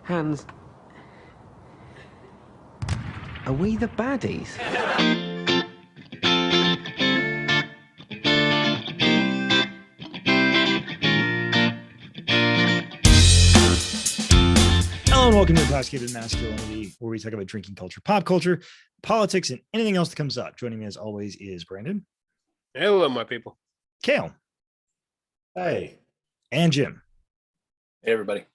Hands, are we the baddies? Hello and welcome to Intoxicated Masculinity, where we talk about drinking culture, pop culture, politics, and anything else that comes up. Joining me as always is Brandon. Hello, my people. Kale. Hey. And Jim. Hey, everybody.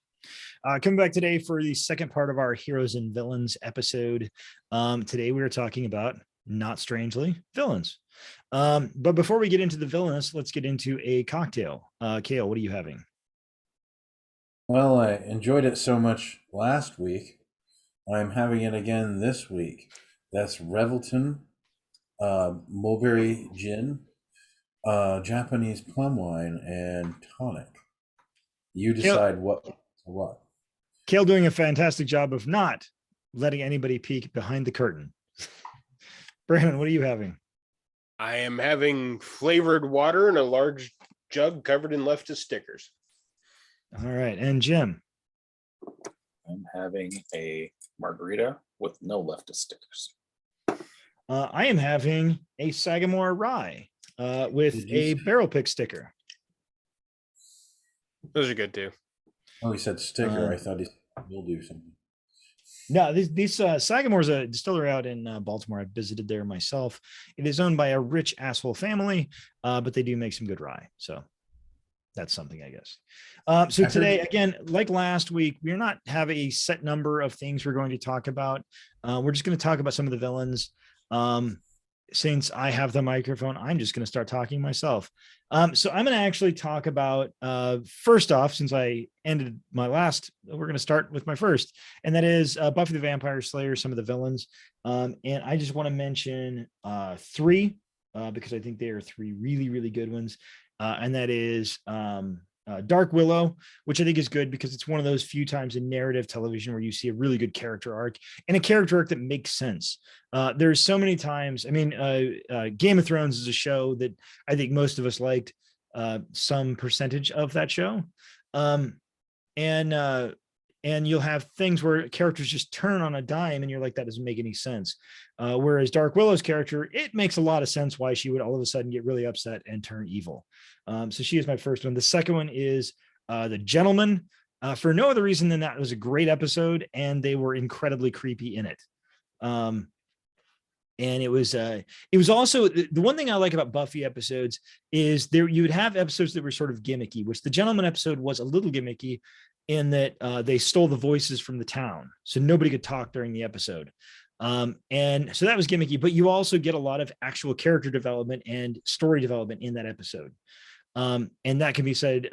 Coming back today for the second part of our Heroes and Villains episode. Today we are talking about, not strangely, villains. But before we get into the villains, let's get into a cocktail. Kale, what are you having? Well, I enjoyed it so much last week. I'm having it again this week. That's Revelton, mulberry gin, Japanese plum wine, and tonic. You decide what. Kale doing a fantastic job of not letting anybody peek behind the curtain. Brandon, what are you having? I am having flavored water in a large jug covered in leftist stickers. All right. And Jim? I'm having a margarita with no leftist stickers. I am having a Sagamore rye with a barrel pick sticker. Those are good too. Oh, he said sticker. I thought he'll do something. No, these Sagamore's a distillery out in Baltimore. I visited there myself. It is owned by a rich asshole family, but they do make some good rye. So that's something, I guess. So today, again, like last week, we're not have a set number of things we're going to talk about. We're just going to talk about some of the villains. Since I have the microphone, I'm just going to start talking myself. So I'm going to actually talk about, first off, since I ended my last, we're going to start with my first, and that is Buffy the Vampire Slayer, some of the villains. And I just want to mention three, because I think they are three really, really good ones. And that is Dark Willow, which I think is good because it's one of those few times in narrative television where you see a really good character arc and a character arc that makes sense. There's so many times, I mean, Game of Thrones is a show that I think most of us liked some percentage of that show. And you'll have things where characters just turn on a dime and you're like, that doesn't make any sense. Whereas Dark Willow's character, it makes a lot of sense why she would all of a sudden get really upset and turn evil. So she is my first one. The second one is The Gentleman, for no other reason than that it was a great episode and they were incredibly creepy in it. And it was also the one thing I like about Buffy episodes is there you would have episodes that were sort of gimmicky, which the Gentleman episode was a little gimmicky in that they stole the voices from the town. So nobody could talk during the episode. And so that was gimmicky, but you also get a lot of actual character development and story development in that episode. And that can be said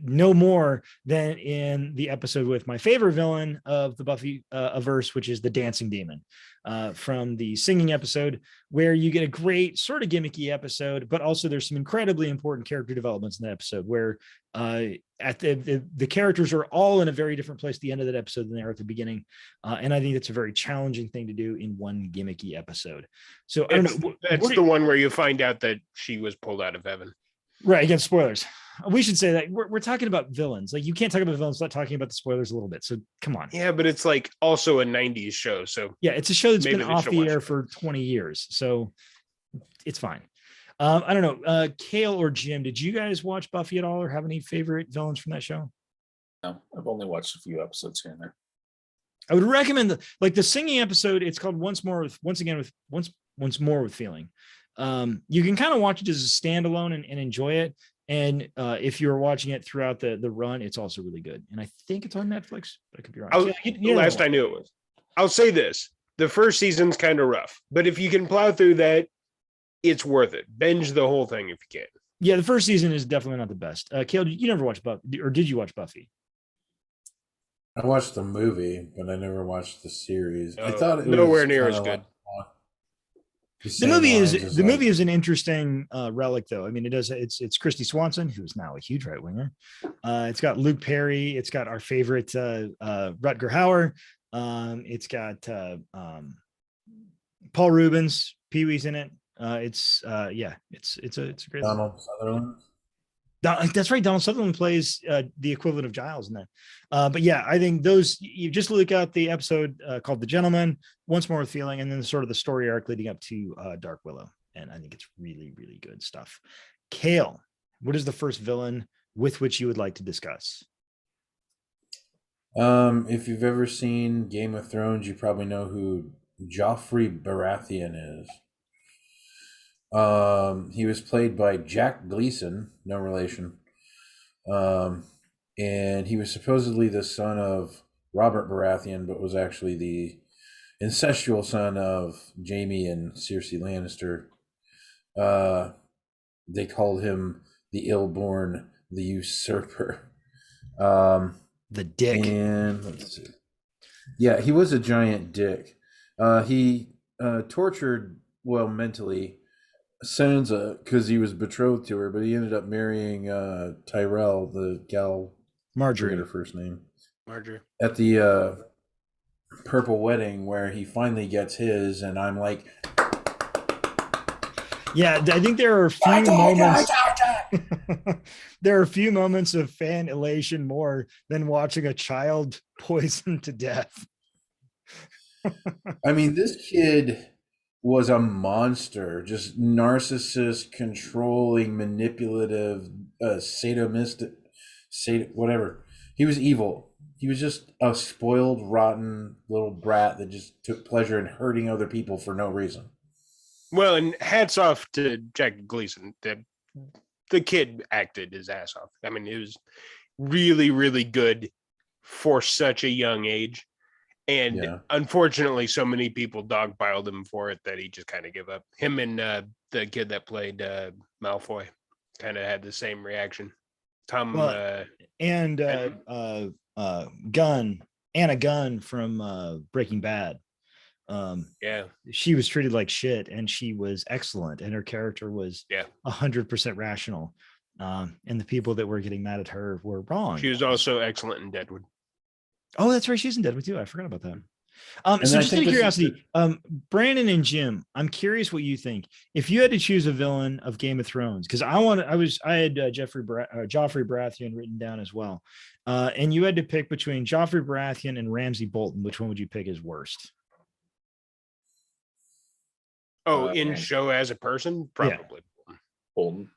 no more than in the episode with my favorite villain of the Buffy averse, which is the dancing demon from the singing episode, where you get a great sort of gimmicky episode, but also there's some incredibly important character developments in that episode where at the characters are all in a very different place at the end of that episode than they are at the beginning. And I think that's a very challenging thing to do in one gimmicky episode. So I don't know. That's the one where you find out that she was pulled out of heaven. Right. Again, spoilers. We should say that we're talking about villains. Like you can't talk about villains without talking about the spoilers a little bit. So come on. Yeah, but it's like also a 90s show. So yeah, it's a show that's been off the air for 20 years. So it's fine. I don't know. Kale or Jim, did you guys watch Buffy at all or have any favorite villains from that show? No, I've only watched a few episodes here and there. I would recommend the singing episode. It's called Once More with Feeling. You can kind of watch it as a standalone and enjoy it. And if you're watching it throughout the run, it's also really good. And I think it's on Netflix, but I could be wrong. Last I knew it was. I'll say this. The first season's kind of rough, but if you can plow through that, it's worth it. Binge the whole thing if you can. Yeah, the first season is definitely not the best. Kale, you never watched Buffy, or did you watch Buffy? I watched the movie, but I never watched the series. I thought it nowhere near as good. The movie is an interesting relic, though. I mean, it's Christy Swanson, who's now a huge right winger. It's got Luke Perry. It's got our favorite Rutger Hauer. It's got Paul Rubens. Pee Wee's in it. It's a great. Donald Sutherland. That's right. Donald Sutherland plays the equivalent of Giles in that. But yeah, I think those, you just look at the episode called The Gentleman, Once More with Feeling, and then sort of the story arc leading up to Dark Willow. And I think it's really, really good stuff. Kale, what is the first villain with which you would like to discuss? If you've ever seen Game of Thrones, you probably know who Joffrey Baratheon is. He was played by Jack Gleason, no relation. And he was supposedly the son of Robert Baratheon, but was actually the incestual son of Jaime and Cersei Lannister. They called him the ill-born, the usurper. The dick. And let's see. Yeah, he was a giant dick. He tortured, well, mentally, Sansa because he was betrothed to her, but he ended up marrying Tyrell, the gal. Marjorie. I forget her first name. Marjorie. At the purple wedding where he finally gets his, and I'm like, yeah, I think there are a few moments. There are a few moments of fan elation more than watching a child poisoned to death. I mean, this kid was a monster, just narcissist, controlling, manipulative, sadomastic, whatever. He was evil. He was just a spoiled, rotten little brat that just took pleasure in hurting other people for no reason. Well, and hats off to Jack Gleason. The kid acted his ass off. I mean, it was really, really good for such a young age. And unfortunately, so many people dogpiled him for it that he just kind of gave up. Him and the kid that played Malfoy kind of had the same reaction. Anna Gunn from Breaking Bad. She was treated like shit, and she was excellent, and her character was 100% rational. And the people that were getting mad at her were wrong. She was also excellent in Deadwood. Oh, that's right. She's in Deadwood too. I forgot about that. So just out of curiosity, Brandon and Jim, I'm curious what you think. If you had to choose a villain of Game of Thrones, because I had Joffrey Baratheon written down as well, and you had to pick between Joffrey Baratheon and Ramsay Bolton, which one would you pick as worst? Oh, in show as a person, probably Bolton.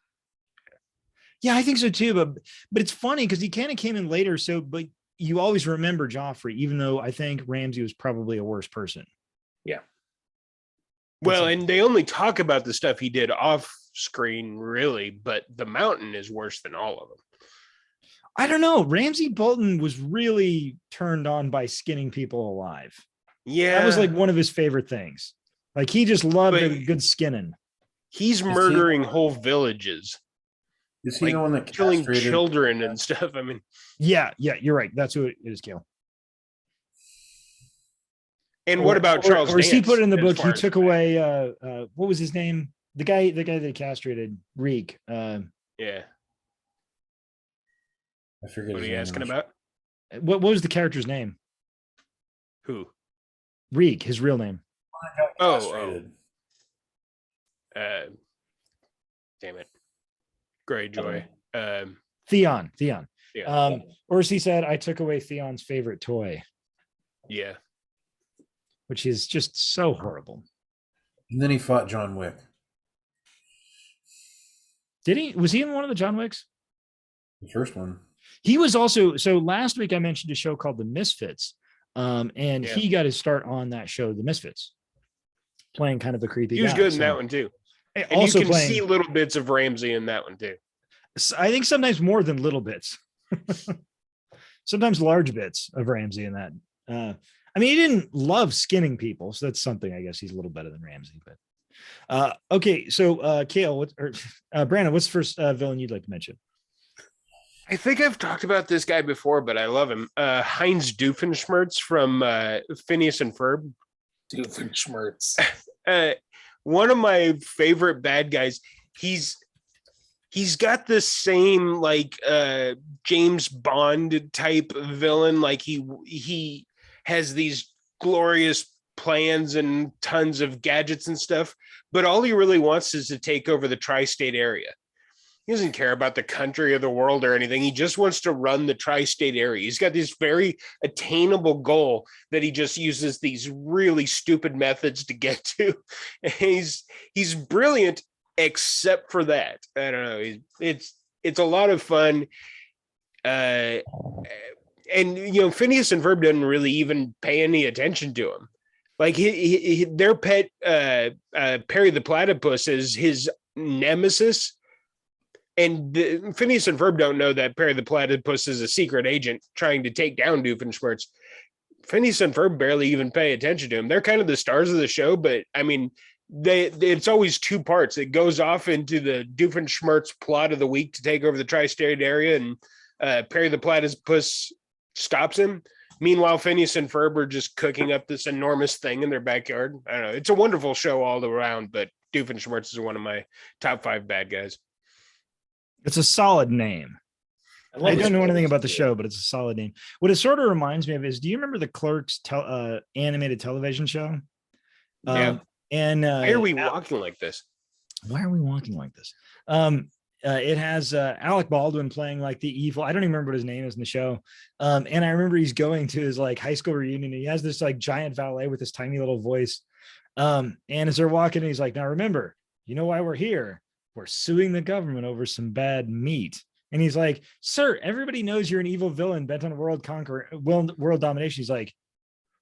Yeah, I think so too. But it's funny because he kind of came in later. So, but you always remember Joffrey, even though I think Ramsay was probably a worse person. Yeah. Well, and they only talk about the stuff he did off screen, really, but the Mountain is worse than all of them. I don't know. Ramsay Bolton was really turned on by skinning people alive. Yeah. That was like one of his favorite things. Like he just loved a good skinning. He's murdering whole villages. Is he the one that killing children and stuff? I mean, yeah, you're right. That's who it is, Gil. And what about Charles? Or he put it in the book. He took away what was his name? The guy that castrated Reek. Yeah. I forget. What are you asking about? What was the character's name? Who? Reek, his real name. Damn it. Greyjoy. Theon. Yeah. Or as he said, I took away Theon's favorite toy. Yeah. Which is just so horrible. And then he fought John Wick. Did he? Was he in one of the John Wicks? The first one. He was also, so last week I mentioned a show called The Misfits. And he got his start on that show, The Misfits, playing kind of a creepy guy. He was good in that one too. And also you can see little bits of Ramsay in that one too. I think sometimes more than little bits. Sometimes large bits of Ramsay in that. I mean, he didn't love skinning people, so that's something I guess he's a little better than Ramsay. But okay, so Kale, Brandon, what's the first villain you'd like to mention? I think I've talked about this guy before, but I love him. Heinz Doofenshmirtz from Phineas and Ferb. Doofenshmirtz. One of my favorite bad guys. He's got the same like James Bond type villain. Like he has these glorious plans and tons of gadgets and stuff, but all he really wants is to take over the tri-state area. he doesn't care about the country or the world or anything. He just wants to run the tri-state area. He's got this very attainable goal that he just uses these really stupid methods to get to. And he's brilliant, except for that. I don't know. It's a lot of fun. And Phineas and Ferb doesn't really even pay any attention to him. Like their pet Perry the Platypus is his nemesis. And Phineas and Ferb don't know that Perry the Platypus is a secret agent trying to take down Doofenshmirtz. Phineas and Ferb barely even pay attention to him. They're kind of the stars of the show, but I mean, it's always two parts. It goes off into the Doofenshmirtz plot of the week to take over the tri-state area, and Perry the Platypus stops him. Meanwhile, Phineas and Ferb are just cooking up this enormous thing in their backyard. I don't know. It's a wonderful show all around, but Doofenshmirtz is one of my top 5 bad guys. It's a solid name. I don't know anything about the show, but it's a solid name. What it sort of reminds me of is, do you remember the Clerks animated television show? Yeah. And why are we walking like this? Why are we walking like this? It has Alec Baldwin playing like the evil. I don't even remember what his name is in the show. And I remember he's going to his like high school reunion. And he has this like giant valet with this tiny little voice. And as they're walking, he's like, "Now remember, you know why we're here? We're suing the government over some bad meat." And he's like, "Sir, everybody knows you're an evil villain bent on world domination." He's like,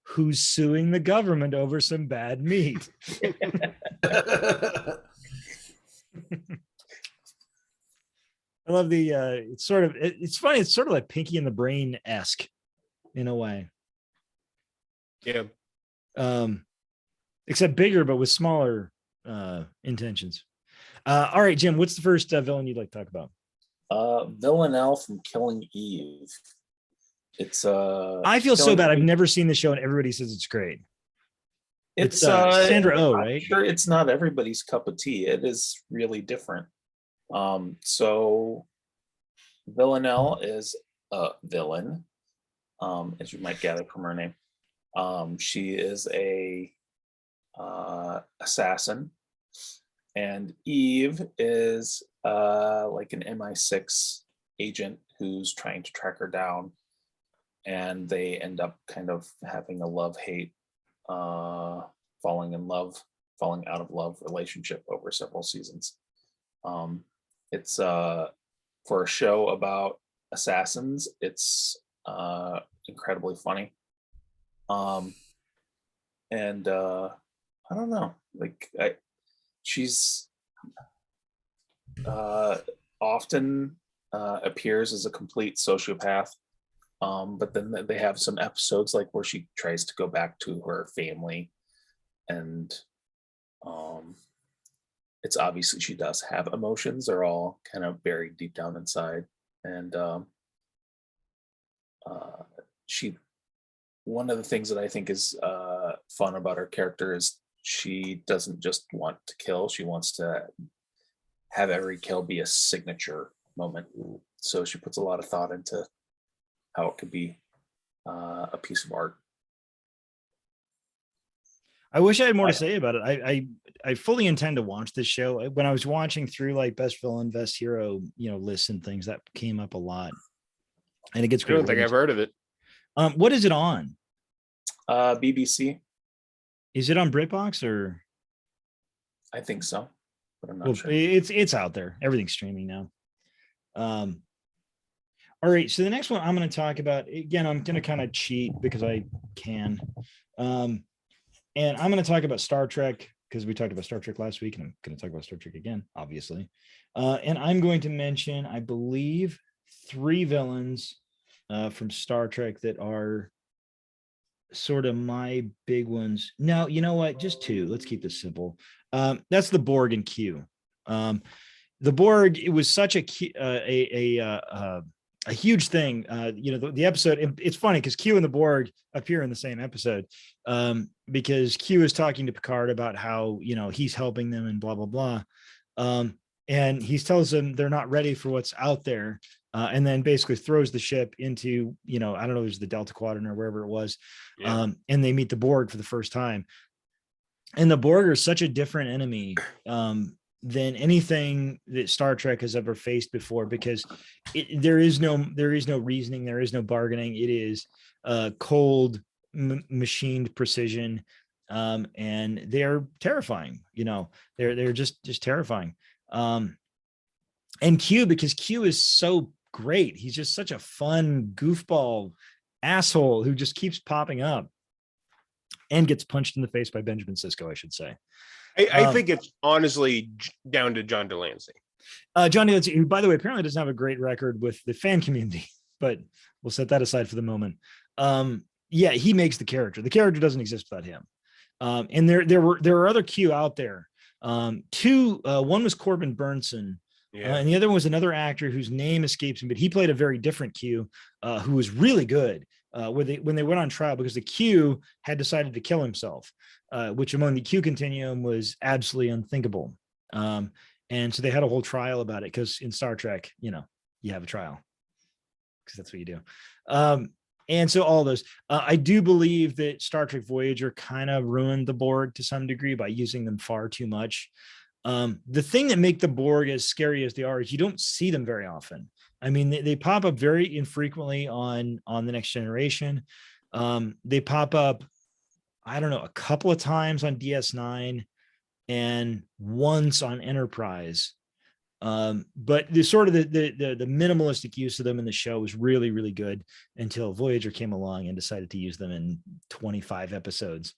"Who's suing the government over some bad meat?" I love the it's funny. It's sort of like Pinky and the Brain-esque in a way. Yeah. Except bigger, but with smaller intentions. All right, Jim, what's the first villain you'd like to talk about? Villanelle from Killing Eve. It's I feel so bad. I've never seen the show and everybody says it's great. It's Sandra Oh, right? I'm sure it's not everybody's cup of tea. It is really different. So Villanelle is a villain, as you might gather from her name. She is a assassin, and Eve is like an MI6 agent who's trying to track her down, and they end up kind of having a love-hate, falling out of love relationship over several seasons. It's for a show about assassins, it's incredibly funny. And I don't know, like she's often appears as a complete sociopath, but then they have some episodes like where she tries to go back to her family, and it's obviously she does have emotions. They're all kind of buried deep down inside. And one of the things that I think is fun about her character is she doesn't just want to kill. She wants to have every kill be a signature moment. So she puts a lot of thought into how it could be a piece of art. I wish I had more to say about it. I fully intend to watch this show. When I was watching through like best villain, best hero, lists and things, that came up a lot. And it gets great. I don't think I've heard of it. What is it on? BBC. Is it on BritBox or? I think so, but I'm not sure. It's out there. Everything's streaming now. All right. So the next one I'm going to talk about, again, I'm going to kind of cheat because I can. And I'm going to talk about Star Trek because we talked about Star Trek last week, and I'm going to talk about Star Trek again, obviously. And I'm going to mention, I believe, 3 villains from Star Trek that are sort of my big ones. No, you know what? Just 2. Let's keep this simple. That's the Borg and Q. The Borg, it was such a huge thing. The episode, it's funny because Q and the Borg appear in the same episode, because Q is talking to Picard about how, he's helping them and blah, blah, blah. And he tells them they're not ready for what's out there. And then basically throws the ship into, I don't know, it was the Delta Quadrant or wherever it was. Yeah. And they meet the Borg for the first time. And the Borg are such a different enemy than anything that Star Trek has ever faced before, because there is no reasoning, there is no bargaining. It is cold, machined precision, and they're terrifying. They're just terrifying. And Q, because Q is so great, he's just such a fun goofball asshole who just keeps popping up and gets punched in the face by Benjamin Sisko, I should say. I think it's honestly down to John Delancey. John Delancey, who, by the way, apparently doesn't have a great record with the fan community, but we'll set that aside for the moment. Yeah, he makes the character. The character doesn't exist without him. And there are other Q out there. Two, one was Corbin Burnson, and the other one was another actor whose name escapes me, but he played a very different Q, who was really good. When they went on trial, because the Q had decided to kill himself, which among the Q continuum was absolutely unthinkable. And so they had a whole trial about it, because in Star Trek, you have a trial because that's what you do. And so all those, I do believe that Star Trek Voyager kind of ruined the Borg to some degree by using them far too much. The thing that make the Borg as scary as they are is you don't see them very often. I mean, they pop up very infrequently on the Next Generation. They pop up, I don't know, a couple of times on DS9 and once on Enterprise. But the sort of the minimalistic use of them in the show was really, really good until Voyager came along and decided to use them in 25 episodes,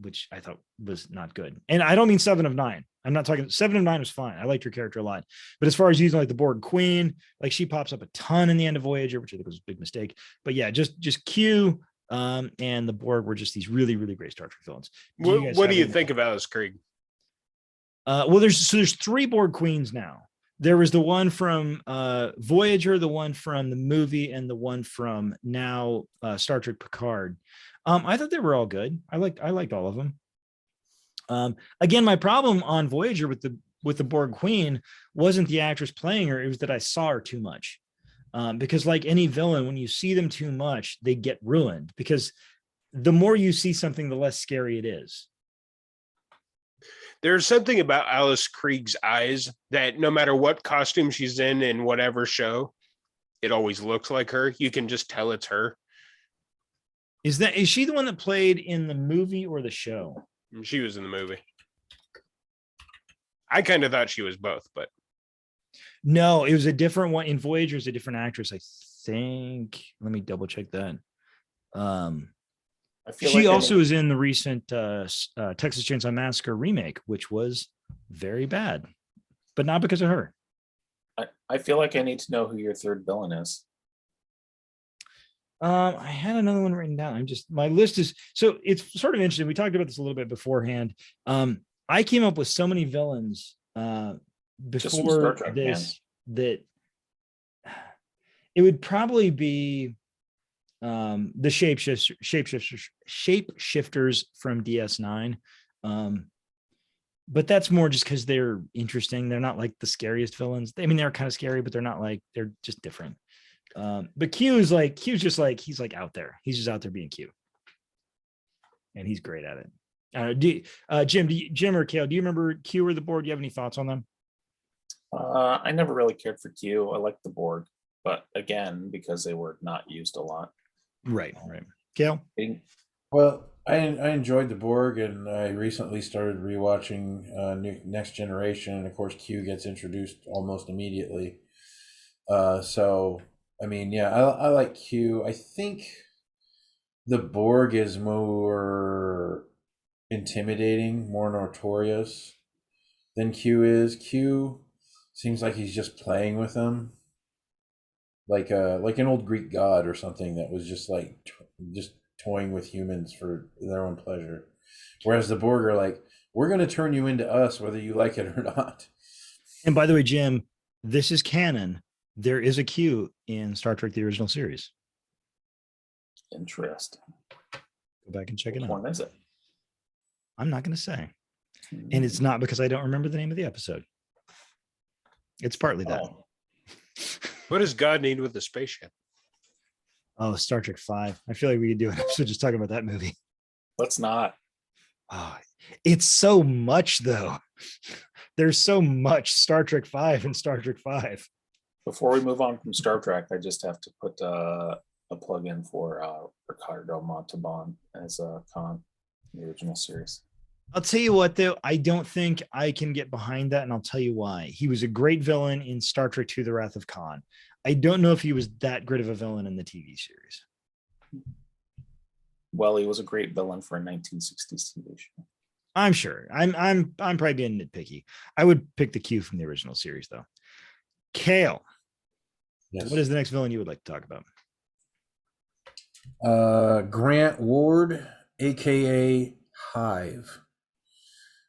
which I thought was not good. And I don't mean 7 of 9. I'm not talking 7 of 9 was fine. I liked her character a lot. But as far as using like the Borg Queen, like she pops up a ton in the end of Voyager, which I think was a big mistake. But yeah, just Q and the Borg were just these really, really great Star Trek villains. What do you think of Alice Krieg? Well, there's 3 Borg Queens now. There was the one from Voyager, the one from the movie, and the one from now Star Trek Picard. I thought they were all good. I liked all of them. Again, my problem on Voyager with the Borg Queen wasn't the actress playing her; it was that I saw her too much. Because like any villain, when you see them too much, they get ruined. Because the more you see something, the less scary it is. There's something about Alice Krieg's eyes that no matter what costume she's in whatever show, it always looks like her. You can just tell it's her. Is she the one that played in the movie or the show? She was in the movie. I kind of thought she was both, but no, it was a different one. In Voyager is a different actress, I think. Let me double check that. She also was in the recent Texas Chainsaw Massacre remake, which was very bad, but not because of her. I feel like I need to know who your third villain is. I had another one written down. My list is, so it's sort of interesting. We talked about this a little bit beforehand. I came up with so many villains before this that it would probably be the shapeshifters from DS9. But that's more just because they're interesting. They're not like the scariest villains. I mean, they're kind of scary, but they're just different. But Q's just like, he's like out there. He's just out there being Q. And he's great at it. Jim or Kale, do you remember Q or the Borg? Do you have any thoughts on them? I never really cared for Q. I liked the Borg, but again, because they were not used a lot. Right. Kale? Well, I enjoyed the Borg, and I recently started rewatching Next Generation, and of course Q gets introduced almost immediately. So I mean, yeah, I like Q. I think the Borg is more intimidating, more notorious than Q is. Q seems like he's just playing with them, like an old Greek god or something that was just just toying with humans for their own pleasure. Whereas the Borg are like, we're going to turn you into us whether you like it or not. And by the way, Jim, this is canon. There is a Q in Star Trek, the original series. Interesting. Go back and check it out. Which one is it? I'm not going to say. And it's not because I don't remember the name of the episode. It's partly that. Oh. What does God need with the spaceship? Oh, Star Trek 5. I feel like we could do an episode just talking about that movie. Let's not. Oh, it's so much though. There's so much Star Trek 5 and Star Trek 5. Before we move on from Star Trek, I just have to put a plug in for Ricardo Montalban as Khan in the original series. I'll tell you what, though, I don't think I can get behind that, and I'll tell you why. He was a great villain in Star Trek II: The Wrath of Khan. I don't know if he was that great of a villain in the TV series. Well, he was a great villain for a 1960s TV show. I'm sure. I'm probably being nitpicky. I would pick the Q from the original series, though. Kale, Yes. what is the next villain you would like to talk about? Grant Ward, aka Hive.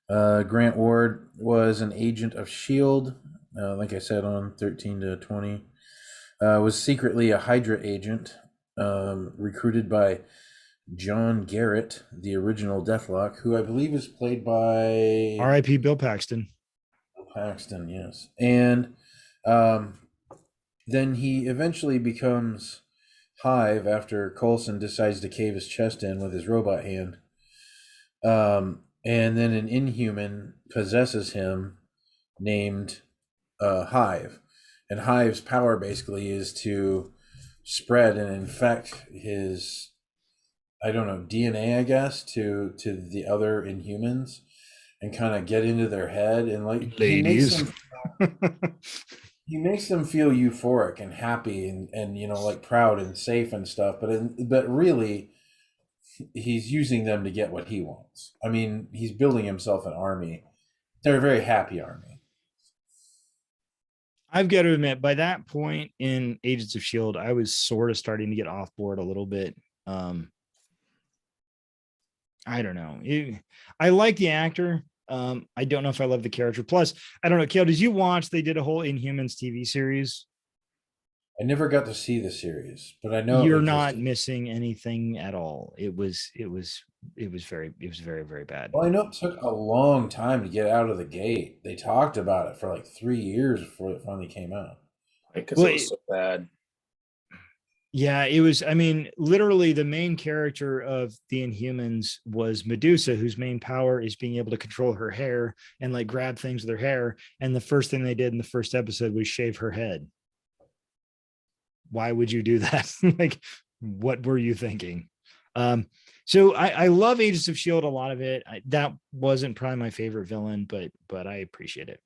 Grant Ward was an agent of S.H.I.E.L.D., like I said, on 13 to 20. Was secretly a Hydra agent, recruited by John Garrett, the original Deathlock, who I believe is played by R.I.P. Bill Paxton. Bill Paxton, yes. And then he eventually becomes Hive after Coulson decides to cave his chest in with his robot hand. And then an Inhuman possesses him named Hive. And Hive's power basically is to spread and infect his, I don't know, DNA, I guess, to the other Inhumans and kind of get into their head. And like, Ladies. he makes them feel euphoric and happy and you know, like proud and safe and stuff. But really, he's using them to get what he wants. I mean, he's building himself an army. They're a very happy army. I've got to admit, by that point in Agents of S.H.I.E.L.D., I was sort of starting to get off board a little bit. I don't know. I like the actor. I don't know if I love the character. Plus, I don't know. Kale, did you watch? They did a whole Inhumans TV series. I never got to see the series, but I know You're not missing anything at all. It was very, very bad. Well, I know it took a long time to get out of the gate. They talked about it for like 3 years before it finally came out. Because it was so bad. Yeah, it was. I mean, literally, the main character of the Inhumans was Medusa, whose main power is being able to control her hair and like grab things with her hair. And the first thing they did in the first episode was shave her head. Why would you do that? Like, what were you thinking? So I love Agents of S.H.I.E.L.D., a lot of it. That wasn't probably my favorite villain, but I appreciate it.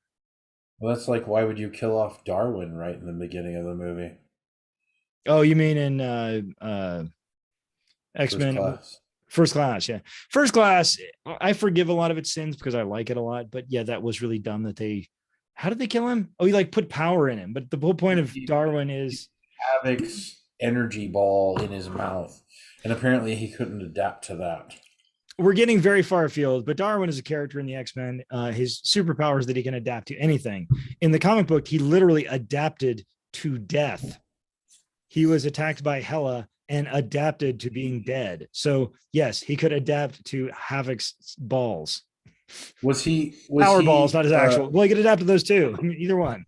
Well, that's like, why would you kill off Darwin right in the beginning of the movie? Oh, you mean in X-Men? First Class, yeah. First Class, I forgive a lot of its sins because I like it a lot. But yeah, that was really dumb that how did they kill him? Oh, he like put power in him. But the whole point of Darwin is Havoc's energy ball in his mouth. And apparently he couldn't adapt to that. We're getting very far afield, but Darwin is a character in the X-Men. His superpower is that he can adapt to anything. In the comic book, he literally adapted to death. He was attacked by Hela and adapted to being dead. So yes, he could adapt to Havoc's balls. Was power balls, not his actual? Well, he could adapt to those too. I mean, either one.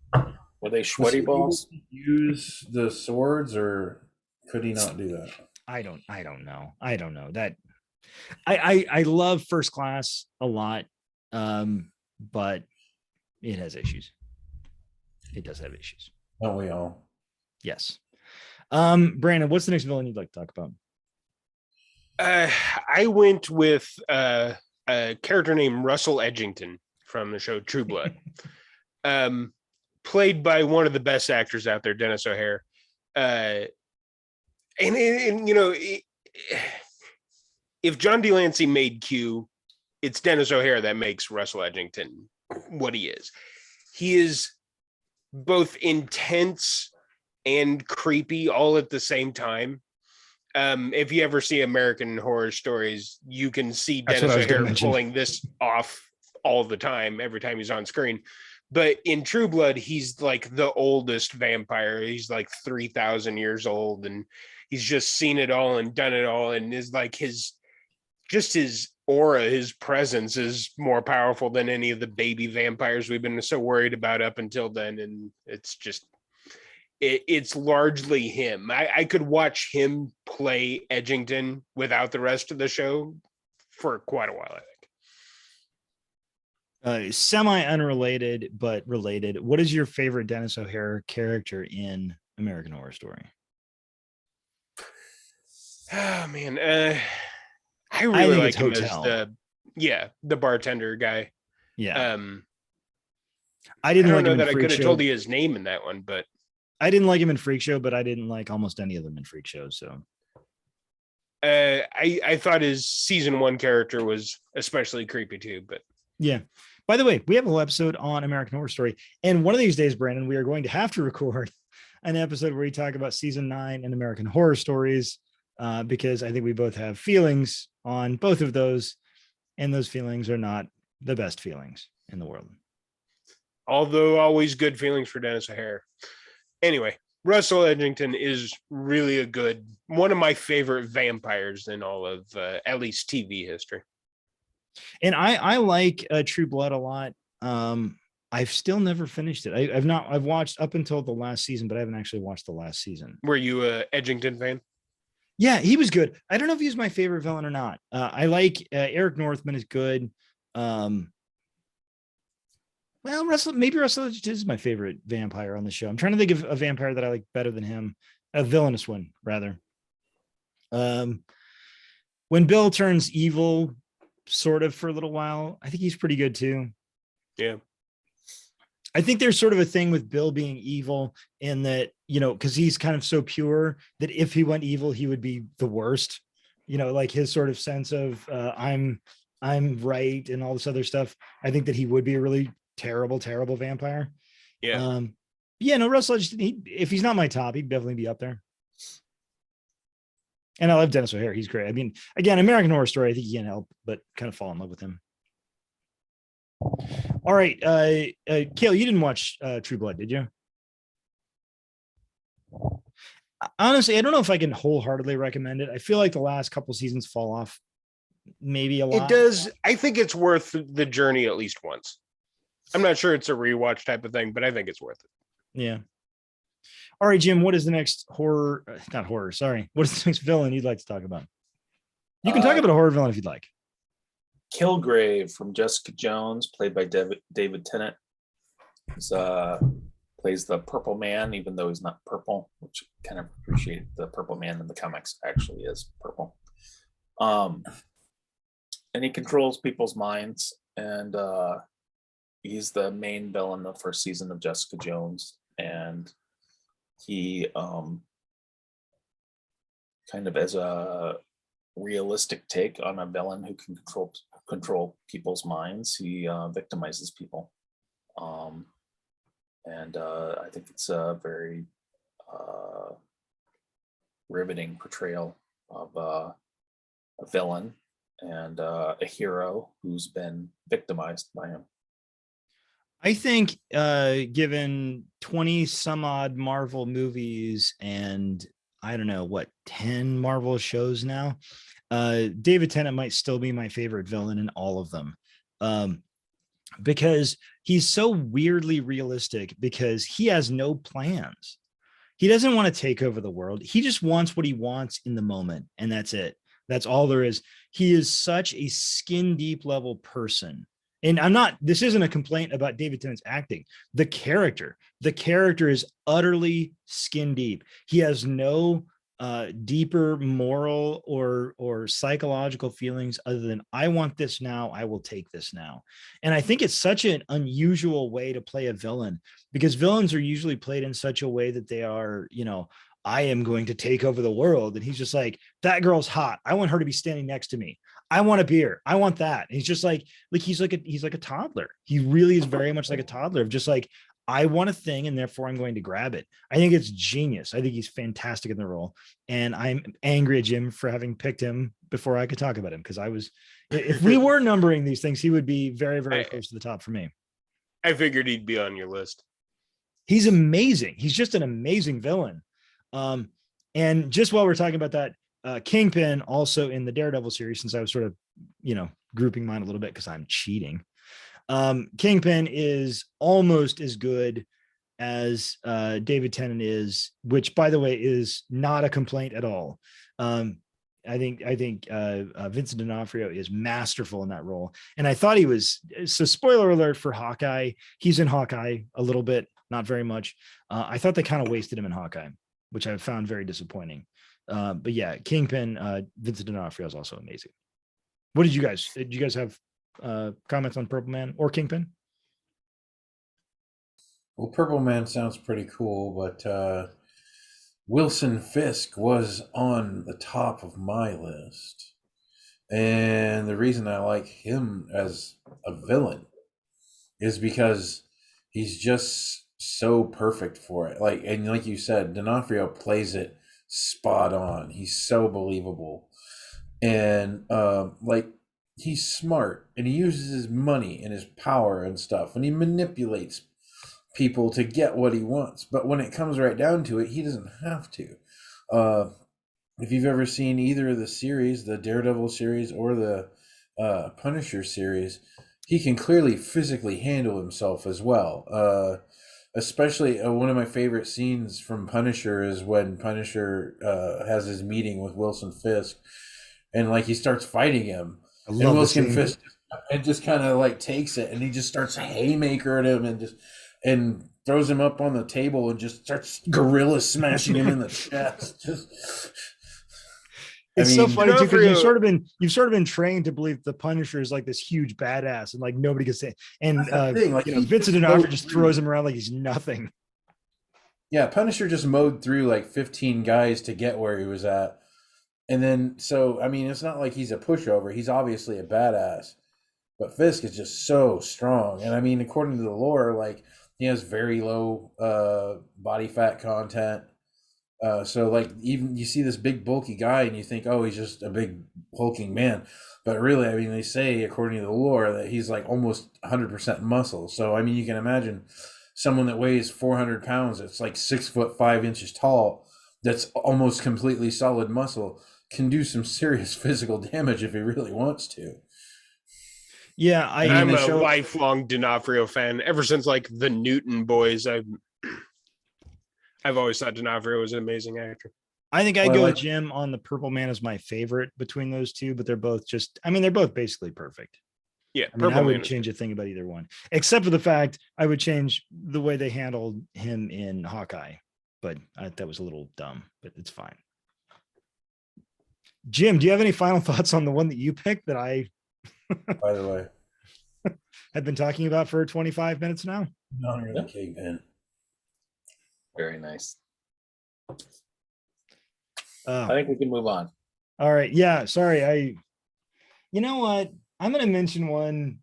Were they sweaty balls? Use the swords, or could he not do that? I don't know. That I love First Class a lot, but it has issues. It does have issues. Don't we all? Yes. Brandon, what's the next villain you'd like to talk about? I went with a character named Russell Edgington from the show True Blood, played by one of the best actors out there, Dennis O'Hare. And you know, if John Delancey made Q, it's Dennis O'Hare that makes Russell Edgington what he is. He is both intense and creepy all at the same time. If you ever see American Horror Stories, you can see Dennis O'Hare pulling this off all the time, every time he's on screen. But in True Blood, he's like the oldest vampire. He's like 3,000 years old, and he's just seen it all and done it all, and is like his aura, his presence is more powerful than any of the baby vampires we've been so worried about up until then. And it's just, it's largely him. I could watch him play Edgington without the rest of the show for quite a while, I think. Semi unrelated, but related. What is your favorite Dennis O'Hare character in American Horror Story? Oh man, I I really think like it's him as Hotel. the bartender guy. Yeah. I I didn't don't like him know in that I Freak could have Show. told you his name in that one, but I didn't like him in Freak Show, but I didn't like almost any of them in Freak Show. So I thought his season 1 character was especially creepy too. But yeah. By the way, we have a whole episode on American Horror Story, and one of these days, Brandon, we are going to have to record an episode where we talk about season 9 and American Horror Stories, because I think we both have feelings on both of those, and those feelings are not the best feelings in the world. although always good feelings for Dennis O'Hare. Anyway, Russell Edgington is really one of my favorite vampires in all of at least TV history. And I like True Blood a lot. I've still never finished it. I've watched up until the last season, but I haven't actually watched the last season. Were you a Edgington fan? Yeah, he was good. I don't know if he's my favorite villain or not. I like Eric Northman is good. Well, Russell Edgington is my favorite vampire on the show. I'm trying to think of a vampire that I like better than him, a villainous one rather. When Bill turns evil, sort of for a little while, I think he's pretty good too. Yeah. I think there's sort of a thing with Bill being evil in that, because he's kind of so pure that if he went evil, he would be the worst, like his sort of sense of I'm right and all this other stuff. I think that he would be a really terrible vampire. Yeah. Russell, if he's not my top, he'd definitely be up there. And I love Dennis O'Hare. He's great. I mean, again, American Horror Story, I think you can't help but kind of fall in love with him. All right. Kale, you didn't watch True Blood, did you? Honestly, I don't know if I can wholeheartedly recommend it. I feel like the last couple seasons fall off maybe a lot. It does. I think it's worth the journey at least once. I'm not sure it's a rewatch type of thing, but I think it's worth it. Yeah. All right, Jim, what is the next not horror, sorry. What is the next villain you'd like to talk about? You can talk about a horror villain if you'd like. Kilgrave from Jessica Jones, played by David Tennant. He's, plays the Purple Man, even though he's not purple, which I kind of appreciate. The Purple Man in the comics actually is purple. And he controls people's minds, and he's the main villain of the first season of Jessica Jones, and he kind of as a realistic take on a villain who can control people's minds. He victimizes people, and I think it's a very riveting portrayal of a villain and a hero who's been victimized by him. I think given 20 some odd Marvel movies and I don't know what 10 Marvel shows now, David Tennant might still be my favorite villain in all of them, because he's so weirdly realistic, because he has no plans. He doesn't want to take over the world. He just wants what he wants in the moment, and that's it. That's all there is. He is such a skin deep level person. And this isn't a complaint about David Tennant's acting. The character is utterly skin deep. He has no deeper moral or psychological feelings other than I want this now, I will take this now. And I think it's such an unusual way to play a villain, because villains are usually played in such a way that they are, I am going to take over the world. And he's just like, that girl's hot, I want her to be standing next to me. I want a beer. I want that. And he's just like he's like a toddler. He really is very much like a toddler of just like, I want a thing and therefore I'm going to grab it. I think it's genius. I think he's fantastic in the role. And I'm angry at Jim for having picked him before I could talk about him, because if we were numbering these things, he would be very, very close to the top for me. I figured he'd be on your list. He's amazing. He's just an amazing villain. And just while we're talking about that, Kingpin also in the Daredevil series, since I was sort of, grouping mine a little bit because I'm cheating. Kingpin is almost as good as David Tennant is, which by the way is not a complaint at all. I think Vincent D'Onofrio is masterful in that role, and I thought he was. So, spoiler alert for Hawkeye, he's in Hawkeye a little bit, not very much. I thought they kind of wasted him in Hawkeye, which I found very disappointing. But yeah, Kingpin, Vincent D'Onofrio is also amazing. What did you guys? Did you guys have comments on Purple Man or Kingpin? Well, Purple Man sounds pretty cool, but Wilson Fisk was on the top of my list. And the reason I like him as a villain is because he's just so perfect for it. And like you said, D'Onofrio plays it spot on. He's so believable. And he's smart, and he uses his money and his power and stuff, and he manipulates people to get what he wants. But when it comes right down to it, he doesn't have to. If you've ever seen either of the series, the Daredevil series or the Punisher series, he can clearly physically handle himself as well. Especially one of my favorite scenes from Punisher is when Punisher has his meeting with Wilson Fisk, and he starts fighting him, and Wilson Fisk just kind of takes it, and he just starts haymakering him and throws him up on the table and just starts gorilla smashing him in the chest. It's so funny too, because you've sort of been trained to believe the Punisher is this huge badass and nobody can say. And Vincent D'Onofrio just throws him around like he's nothing. Yeah, Punisher just mowed through 15 guys to get where he was at. And then, it's not like he's a pushover. He's obviously a badass. But Fisk is just so strong. And according to the lore, he has very low body fat content. Even you see this big bulky guy and you think, oh, he's just a big hulking man. But really, they say, according to the lore, that he's almost 100% muscle. So, you can imagine someone that weighs 400 pounds, that's 6'5" tall, that's almost completely solid muscle, can do some serious physical damage if he really wants to. Yeah, I'm a lifelong D'Onofrio fan. Ever since the Newton Boys, I've always thought D'Onofrio was an amazing actor. I think I'd go with Jim on the Purple Man as my favorite between those two, but they're both they're both basically perfect. Yeah, I wouldn't change a thing about either one, except for the fact I would change the way they handled him in Hawkeye, but that was a little dumb, but it's fine. Jim, do you have any final thoughts on the one that you picked that I, by the way, had been talking about for 25 minutes now? No, you're the Kingpin. Very nice. I think we can move on. All right. Yeah. Sorry. You know what? I'm going to mention one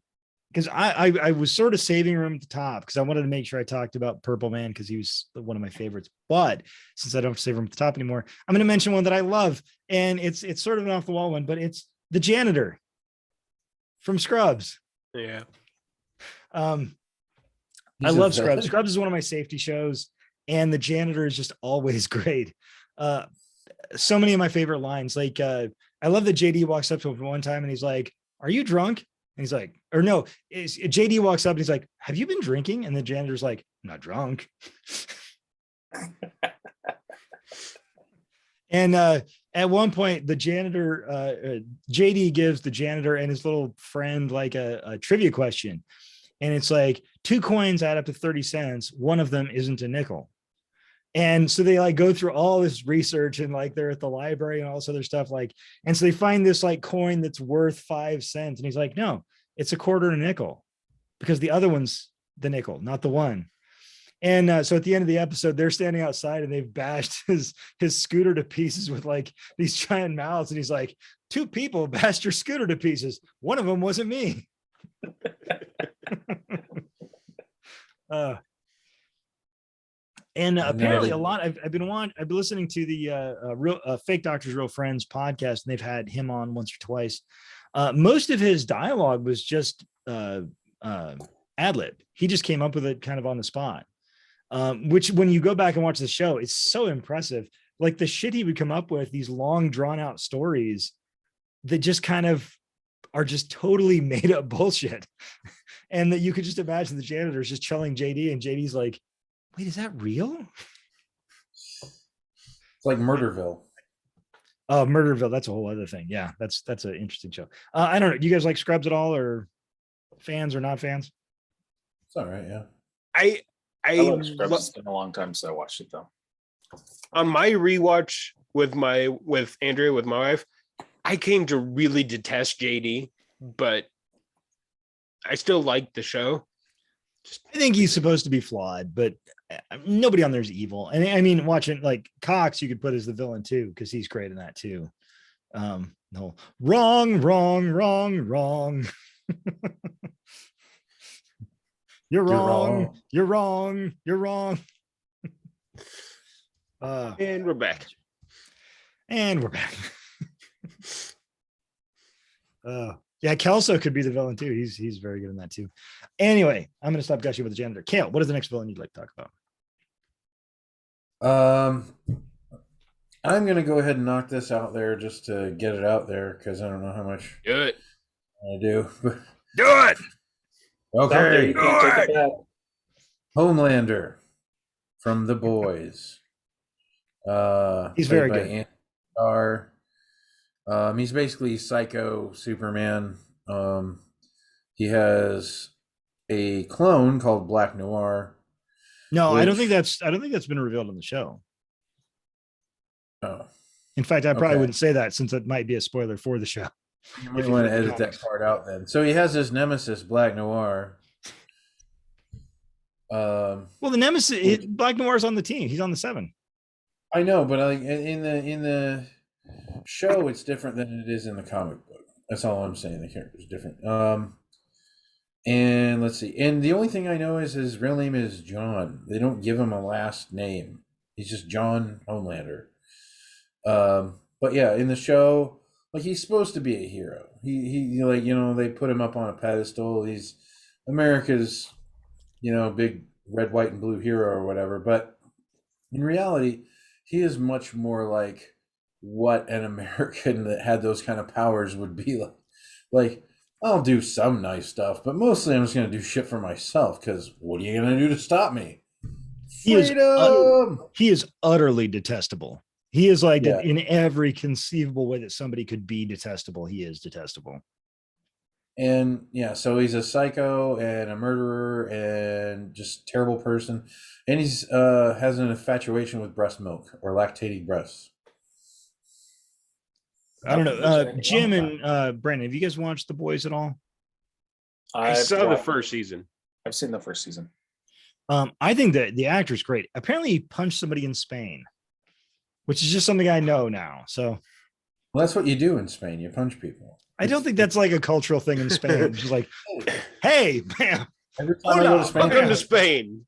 because I was sort of saving room at the top because I wanted to make sure I talked about Purple Man because he was one of my favorites. But since I don't have to save room at the top anymore, I'm going to mention one that I love, and it's sort of an off the wall one, but it's the Janitor from Scrubs. Yeah. I love Scrubs. Scrubs is one of my safety shows, and the Janitor is just always great. So many of my favorite lines, I love that JD walks up to him one time and he's like, "Are you drunk?" And he's like, or no, JD walks up and he's like, "Have you been drinking?" And the Janitor's like, "I'm not drunk." And at one point, the Janitor, JD gives the Janitor and his little friend a trivia question. And it's 2 coins add up to 30 cents. One of them isn't a nickel. And so they go through all this research and they're at the library and all this other stuff. And so they find this coin that's worth 5 cents. And he's like, "No, it's a quarter and a nickel because the other one's the nickel, not the one." And so at the end of the episode, they're standing outside and they've bashed his scooter to pieces with these giant mouths. And he's like, "2 people bashed your scooter to pieces. One of them wasn't me." And apparently a lot. I've been listening to the real Fake Doctors Real Friends podcast, and they've had him on once or twice. Most of his dialogue was just ad-lib. He just came up with it kind of on the spot. Which, when you go back and watch the show, it's so impressive. The shit he would come up with, these long, drawn out stories that just kind of are just totally made up bullshit, and that you could just imagine the Janitor is just telling JD, and JD's like, "Wait, is that real?" It's like Murderville. Oh, Murderville. That's a whole other thing. Yeah, that's an interesting show. I don't know. Do you guys like Scrubs at all, or fans or not fans? It's all right. Yeah. I love Scrubs. It's been a long time since I watched it though. On my rewatch with Andrea, with my wife, I came to really detest JD, but I still like the show. I think he's supposed to be flawed, but nobody on there's evil. And I mean, watching like Cox, you could put as the villain too, because he's great in that too. No, wrong. You're wrong. And we're back. Yeah, Kelso could be the villain too. He's very good in that too. Anyway, I'm gonna stop gushing with the janitor. Kale, what is the next villain you'd like to talk about? I'm gonna go ahead and knock this out there just to get it out there because I don't know how much Do it. I do. Do it. Okay. You can't take it back. Homelander from The Boys. He's very played by good. Anthony Starr. He's basically Psycho Superman. He has a clone called Black Noir. No, I don't Which- think that's been revealed on the show. Oh, In fact, I probably Okay. wouldn't say that since it might be a spoiler for the show. you If might you want to read the edit that comics. part out then. So he has his nemesis, Black Noir. Well, the Nemesis, Black Noir's on the team. He's on the 7. I know, but like in the show, it's different than it is in the comic book. That's all I'm saying. The character's different. And let's see. And the only thing I know is his real name is John. They don't give him a last name. He's just John Homelander. But yeah, in the show, like he's supposed to be a hero. He like they put him up on a pedestal. He's America's big red, white, and blue hero or whatever. But in reality, he is much more like what an American that had those kind of powers would be like. Like, I'll do some nice stuff, but mostly I'm just going to do shit for myself because what are you going to do to stop me? He is Freedom! He is utterly detestable. He is like Yeah. in every conceivable way that somebody could be detestable. He is detestable. And yeah, so he's a psycho and a murderer and just terrible person. And he's has an infatuation with breast milk or lactating breasts. I don't Nothing know. there's anything Jim wrong with and Brandon, have you guys watched The Boys at all? that. I saw the first season. I've seen the first season. I think that the actor's great. Apparently, he punched somebody in Spain, which is just something I know now. So Well, that's what you do in Spain. You punch people. I don't think that's like a cultural thing in Spain. It's just like, hey, man. Every time I go to Spain, Welcome to Spain.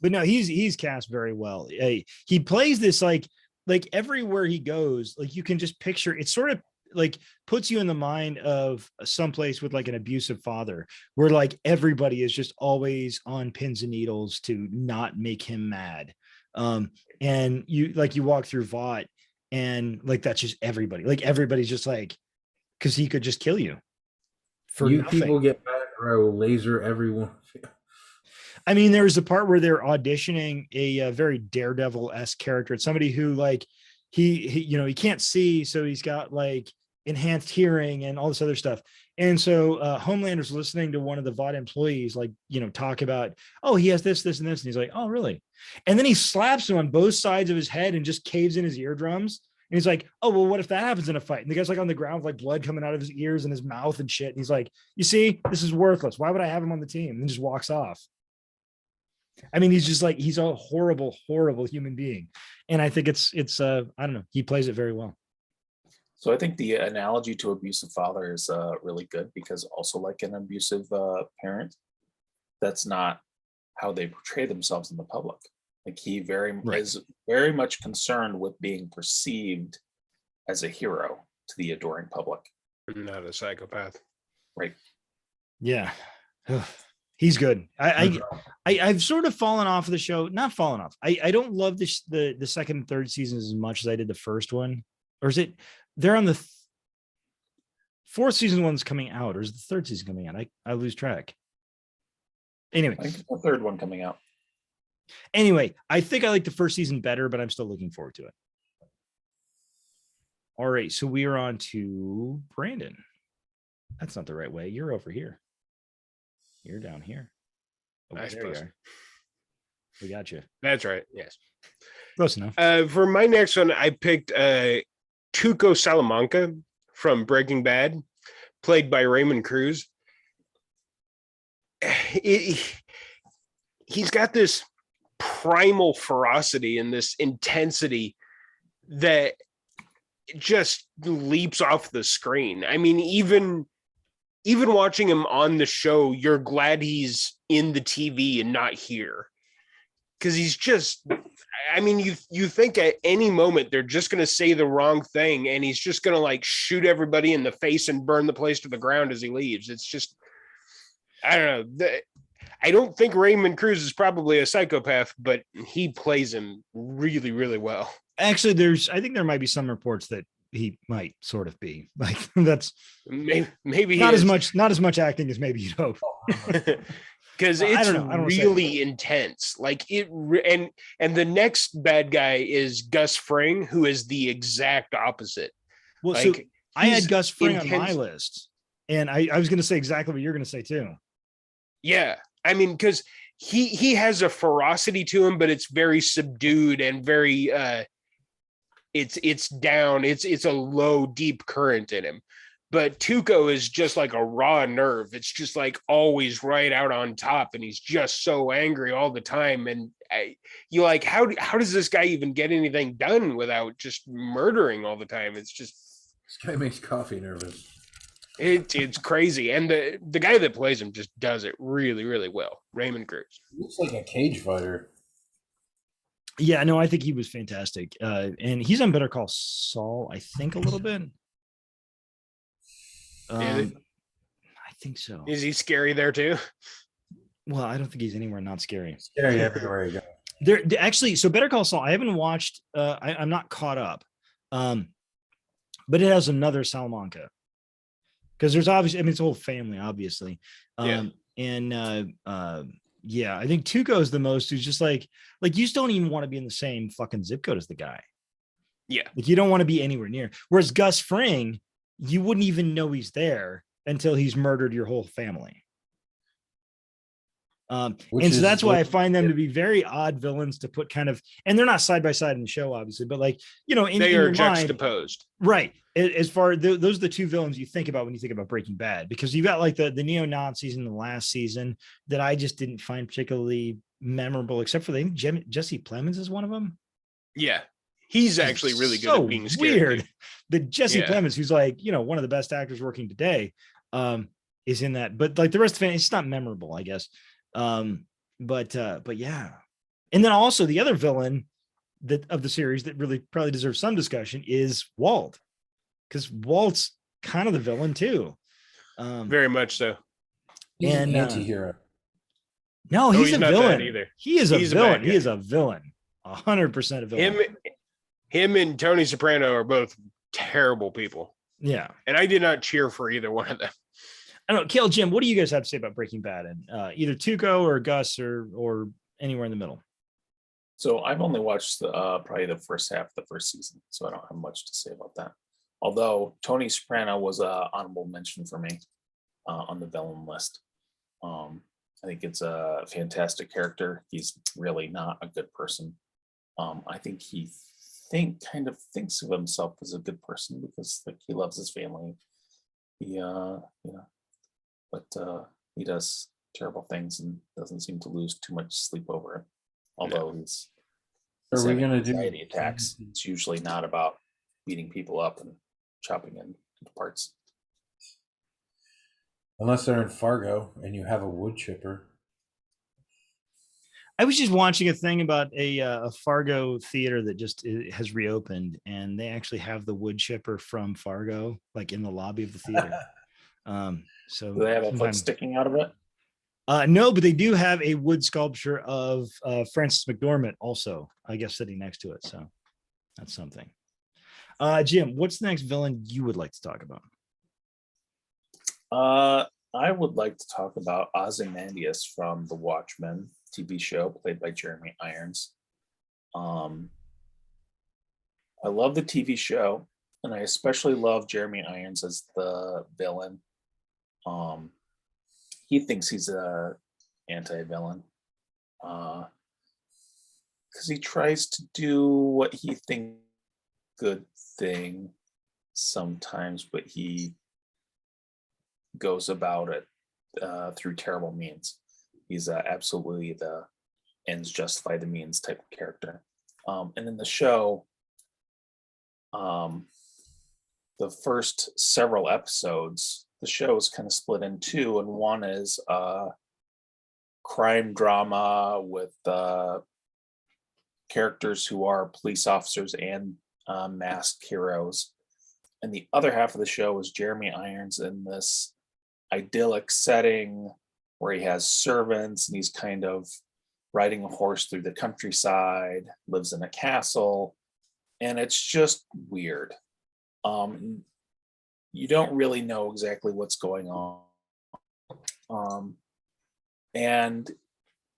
But no, he's cast very well. He plays this like everywhere he goes, like you can just picture it's sort of like puts you in the mind of someplace with like an abusive father where like everybody is just always on pins and needles to not make him mad. And you walk through Vought and like that's just everybody. Like everybody's just like because he could just kill you for you nothing. people get back or I will laser everyone. I mean, there's a part where they're auditioning a very Daredevil-esque character. It's somebody who like he can't see, so he's got like enhanced hearing and all this other stuff. And so Homelander's listening to one of the Vought employees like talk about, oh, he has this, and this, and he's like, oh, really? And then he slaps him on both sides of his head and just caves in his eardrums. And he's like, oh, well, what if that happens in a fight? And the guy's like on the ground with like blood coming out of his ears and his mouth and shit. And he's like, you see, this is worthless. Why would I have him on the team? And then just walks off. I mean, he's just like, he's a horrible, horrible human being. And I think it's I don't know. He plays it very well. So I think the analogy to abusive father is really good because also like an abusive parent, that's not how they portray themselves in the public. Like he is very much concerned with being perceived as a hero to the adoring public. Not a psychopath. Right. Yeah. He's good. I've sort of fallen off of the show. Not fallen off. I don't love the second and third seasons as much as I did the first one. Or is it they're on the fourth season one's coming out, or is the third season coming out? I lose track. Anyway. I think it's the third one coming out. Anyway, I think I like the first season better, but I'm still looking forward to it. All right, so we are on to Brandon. That's not the right way. You're over here. You're down here. Oh, I there you suppose. are. We got you. That's right. Yes. Close enough. For my next one, I picked Tuco Salamanca from Breaking Bad, played by Raymond Cruz. He's got this primal ferocity and this intensity that just leaps off the screen. I mean, even watching him on the show, you're glad he's in the TV and not here. Because he's just, I mean, you think at any moment they're just going to say the wrong thing and he's just going to like shoot everybody in the face and burn the place to the ground as he leaves. It's just, I don't know. I don't think Raymond Cruz is probably a psychopath, but he plays him really, really well. Actually, I think there might be some reports that he might sort of be like that's maybe not as much acting as maybe you'd hope. Because it's really intense. Like and the next bad guy is Gus Frank, who is the exact opposite. Well, like, so I had Gus Frank on my list, and I was going to say exactly what you're going to say too. Yeah, I mean, because he has a ferocity to him, but it's very subdued and very it's down. It's a low, deep current in him. But Tuco is just like a raw nerve. It's just like always right out on top, and he's just so angry all the time. And you like, how does this guy even get anything done without just murdering all the time? It's just, this guy makes coffee nervous. It's crazy, and the guy that plays him just does it really, really well. Raymond Cruz. He looks like a cage fighter. Yeah, no, I think he was fantastic, and he's on Better Call Saul, I think, a little bit. I think so. Is he scary there too? Well, I don't think he's anywhere not scary. Scary everywhere you go. There actually, so Better Call Saul, I haven't watched. I'm not caught up, but it has another Salamanca because there's obviously, I mean, it's a whole family, obviously. And yeah, I think Tuco is the most who's just like you just don't even want to be in the same fucking zip code as the guy. Yeah, like you don't want to be anywhere near. Whereas Gus Fring, you wouldn't even know he's there until he's murdered your whole family. And so that's why I find them to be very odd villains to put kind of, and they're not side by side in the show, obviously, but like, you know, they are juxtaposed. Right. As far those are the two villains you think about when you think about Breaking Bad, because you've got like the neo-Nazis in the last season that I just didn't find particularly memorable, except for Jesse Plemons is one of them. Yeah. He's actually really good at being scary. Weird that Jesse Plemons, who's like, you know, one of the best actors working today, is in that. But like the rest of it, it's not memorable, I guess. But yeah. And then also the other villain of the series that really probably deserves some discussion is Walt, because Walt's kind of the villain too. Very much so. He's an anti-hero. No, he's a villain. Either. He is a villain. He is a villain. 100% a villain. Him and Tony Soprano are both terrible people. Yeah. And I did not cheer for either one of them. I don't know. Kale, Jim, what do you guys have to say about Breaking Bad and either Tuco or Gus or anywhere in the middle? So I've only watched probably the first half of the first season, so I don't have much to say about that. Although Tony Soprano was an honorable mention for me on the villain list. I think it's a fantastic character. He's really not a good person. I think he kind of thinks of himself as a good person because like he loves his family. He but he does terrible things and doesn't seem to lose too much sleep over it. Although he's anxiety attacks. It's usually not about beating people up and chopping into parts. Unless they're in Fargo and you have a wood chipper. I was just watching a thing about a Fargo theater that just has reopened, and they actually have the wood chipper from Fargo, like in the lobby of the theater. So do they have a foot sticking out of it? No, but they do have a wood sculpture of Francis McDormand also, I guess, sitting next to it. So that's something. Jim, what's the next villain you would like to talk about? I would like to talk about Ozymandias from The Watchmen TV show, played by Jeremy Irons. I love the TV show. And I especially love Jeremy Irons as the villain. He thinks he's a anti-villain. Because he tries to do what he thinks good thing sometimes, but he goes about it through terrible means. He's absolutely the ends justify the means type of character. And in the show, the first several episodes, the show is kind of split in two, and one is crime drama with characters who are police officers and masked heroes. And the other half of the show is Jeremy Irons in this idyllic setting where he has servants and he's kind of riding a horse through the countryside, lives in a castle, and it's just weird. You don't really know exactly what's going on. And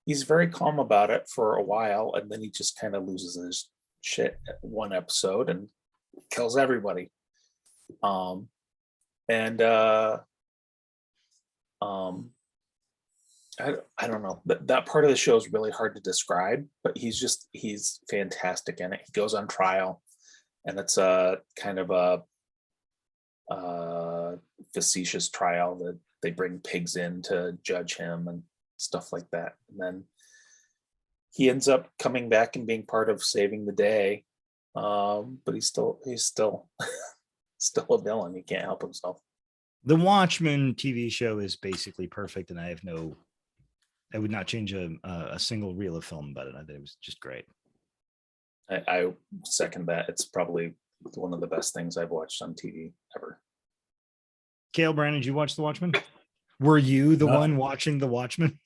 he's very calm about it for a while, and then he just kind of loses his shit at one episode and kills everybody. I don't know. That part of the show is really hard to describe, but he's fantastic in it. He goes on trial, and it's a kind of a facetious trial that they bring pigs in to judge him and stuff like that. And then he ends up coming back and being part of saving the day. But he's still still a villain. He can't help himself. The Watchmen TV show is basically perfect, and I would not change a single reel of film about it. I think it was just great. I second that. It's probably one of the best things I've watched on TV ever. Cale, Brandon, did you watch The Watchmen? Were you the one watching The Watchmen?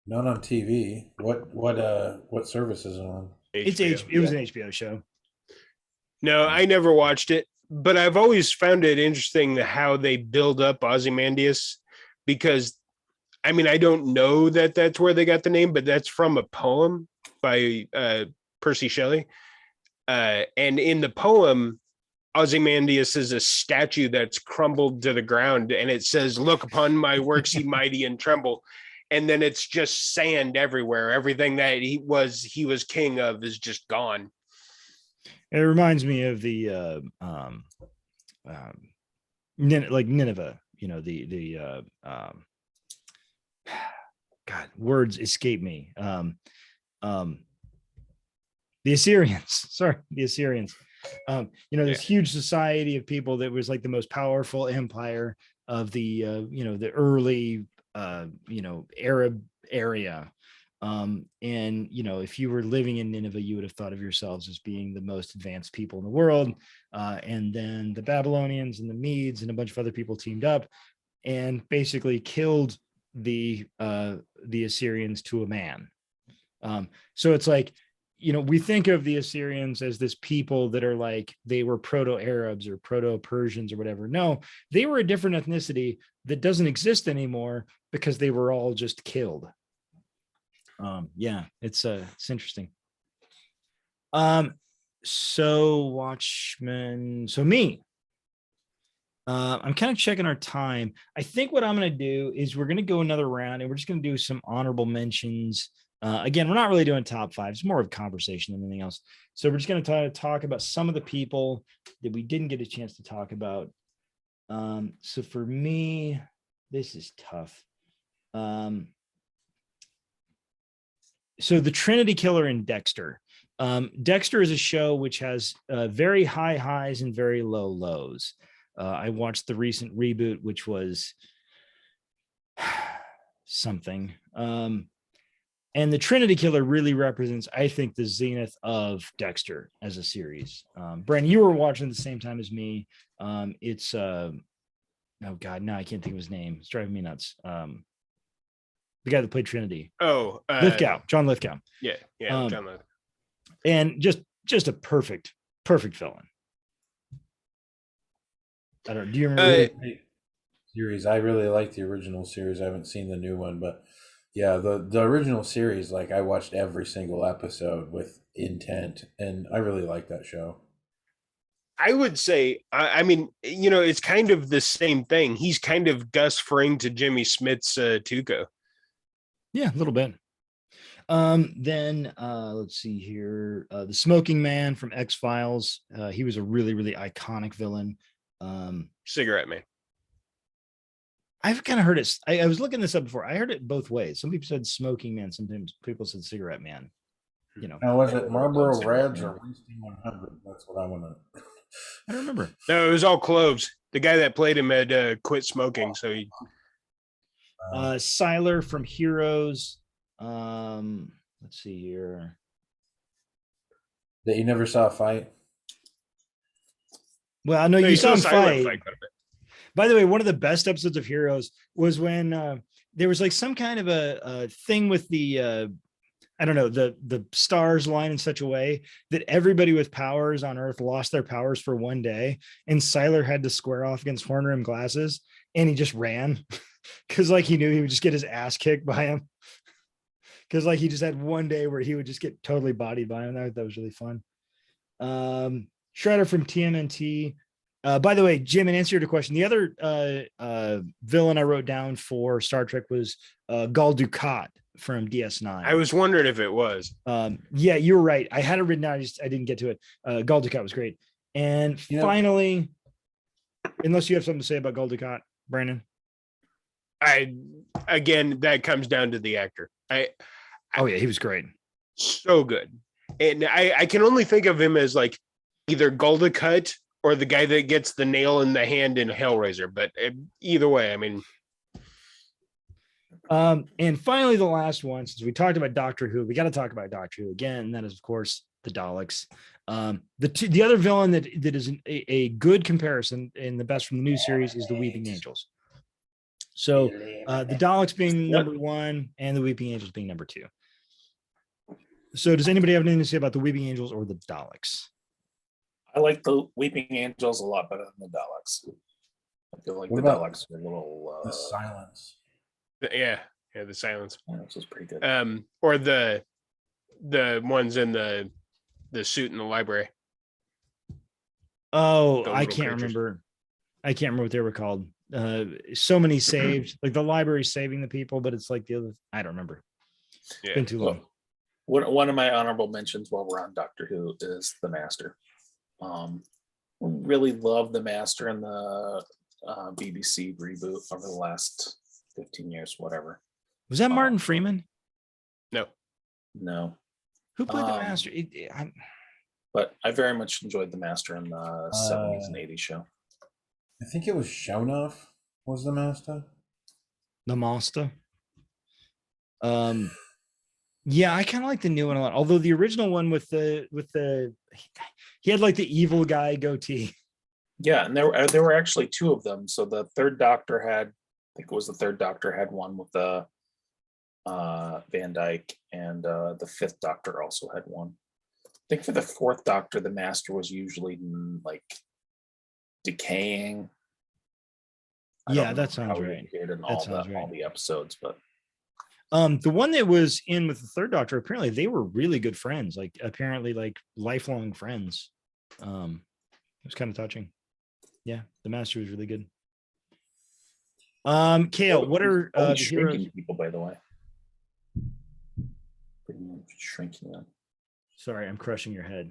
Not on TV. What service is it on? It was an HBO show. No, I never watched it, but I've always found it interesting how they build up Ozymandias, because I mean, I don't know that that's where they got the name, but that's from a poem by Percy Shelley. And in the poem, Ozymandias is a statue that's crumbled to the ground, and it says, "Look upon my works, ye mighty, and tremble." And then it's just sand everywhere. Everything that he was king of is just gone. It reminds me of the Nineveh, God, words escape me. The Assyrians, the Assyrians. This huge society of people that was like the most powerful empire of the the early Arab area. And if you were living in Nineveh, you would have thought of yourselves as being the most advanced people in the world. And then the Babylonians and the Medes and a bunch of other people teamed up and basically killed the Assyrians to a man. So it's like, we think of the Assyrians as this people that are like, they were Proto-Arabs or Proto-Persians or whatever. No, they were a different ethnicity that doesn't exist anymore because they were all just killed. It's interesting. So Watchmen, so me, I'm kind of checking our time. I think what I'm going to do is we're going to go another round and we're just going to do some honorable mentions. Again, we're not really doing top five. It's more of a conversation than anything else. So we're just going to talk about some of the people that we didn't get a chance to talk about. So for me, this is tough. So the Trinity Killer and Dexter. Dexter is a show which has very high highs and very low lows. I watched the recent reboot, which was something. And the Trinity Killer really represents, I think, the zenith of Dexter as a series. Brandon, you were watching at the same time as me. It's oh God, no, I can't think of his name. It's driving me nuts. The guy that played Trinity. Lithgow, John Lithgow. Yeah, John Lithgow. And just a perfect villain. I don't know. Do you remember the series? I really like the original series. I haven't seen the new one, but yeah, the original series, like I watched every single episode with intent, and I really like that show. I would say, I mean, it's kind of the same thing. He's kind of Gus Fring to Jimmy Smith's Tuco. Yeah, a little bit. Then let's see here. The Smoking Man from X-Files. He was a really, really iconic villain. Cigarette Man. I've kind of heard it. I was looking this up before. I heard it both ways. Some people said Smoking Man. Sometimes people said Cigarette Man. Now, was it Marlboro Reds or Winston 100? That's what I want to. I don't remember. No, it was all Cloves. The guy that played him had quit smoking, so he. Siler from Heroes. Let's see here. That you never saw a fight? Well, I know you saw him fight. quite a bit. By the way, one of the best episodes of Heroes was when there was like some kind of a thing with the I don't know, the stars line in such a way that everybody with powers on Earth lost their powers for one day, and Siler had to square off against horn-rimmed glasses, and he just ran because like he knew he would just get his ass kicked by him. Because like he just had one day where he would just get totally bodied by him. That was really fun. Shredder from TMNT. By the way, Jim, in answer to your question, the other villain I wrote down for Star Trek was Gul Dukat from DS9. I was wondering if it was. Yeah, you were right. I had it written down. I didn't get to it. Gul Dukat was great. And finally, unless you have something to say about Gul Dukat, Brandon. Again, that comes down to the actor. Oh yeah, he was great. So good. And I can only think of him as like either Gul Dukat or the guy that gets the nail in the hand in Hellraiser. But either way, I mean. And finally, the last one, since we talked about Doctor Who, we got to talk about Doctor Who again. And that is, of course, the Daleks. The other villain that is a good comparison and the best from the new series is the Weeping Angels. So the Daleks being number one and the Weeping Angels being number two. So does anybody have anything to say about the Weeping Angels or the Daleks? I like the Weeping Angels a lot better than the Daleks. I feel like the Daleks are a little the silence. Yeah, the silence. Yeah, this was pretty good. Or the ones in the suit in the library. Oh, I can't remember. I can't remember what they were called. So many saved, like the library saving the people, but it's like the other. I don't remember. Yeah. It's been too long. One of my honorable mentions while we're on Doctor Who is the Master. Really love the Master in the BBC reboot over the last 15 years, whatever. Was that Martin Freeman? No. Who played the Master? But I very much enjoyed the Master in the 70s and 80s show. I think it was Shonoff was the Master. The Master. Yeah, I kind of like the new one a lot. Although the original one with the he had like the evil guy goatee. Yeah, and there were actually two of them. So the third Doctor had, I think it was the third Doctor had one with the Van Dyke, and the fifth Doctor also had one. I think for the fourth Doctor, the Master was usually like decaying. Yeah, that sounds right. In all the episodes, but the one that was in with the third Doctor, apparently they were really good friends, like apparently like lifelong friends. It was kind of touching. Yeah, the Master was really good. Kale, what are the heroes? People, by the way? Pretty much shrinking them. Sorry, I'm crushing your head.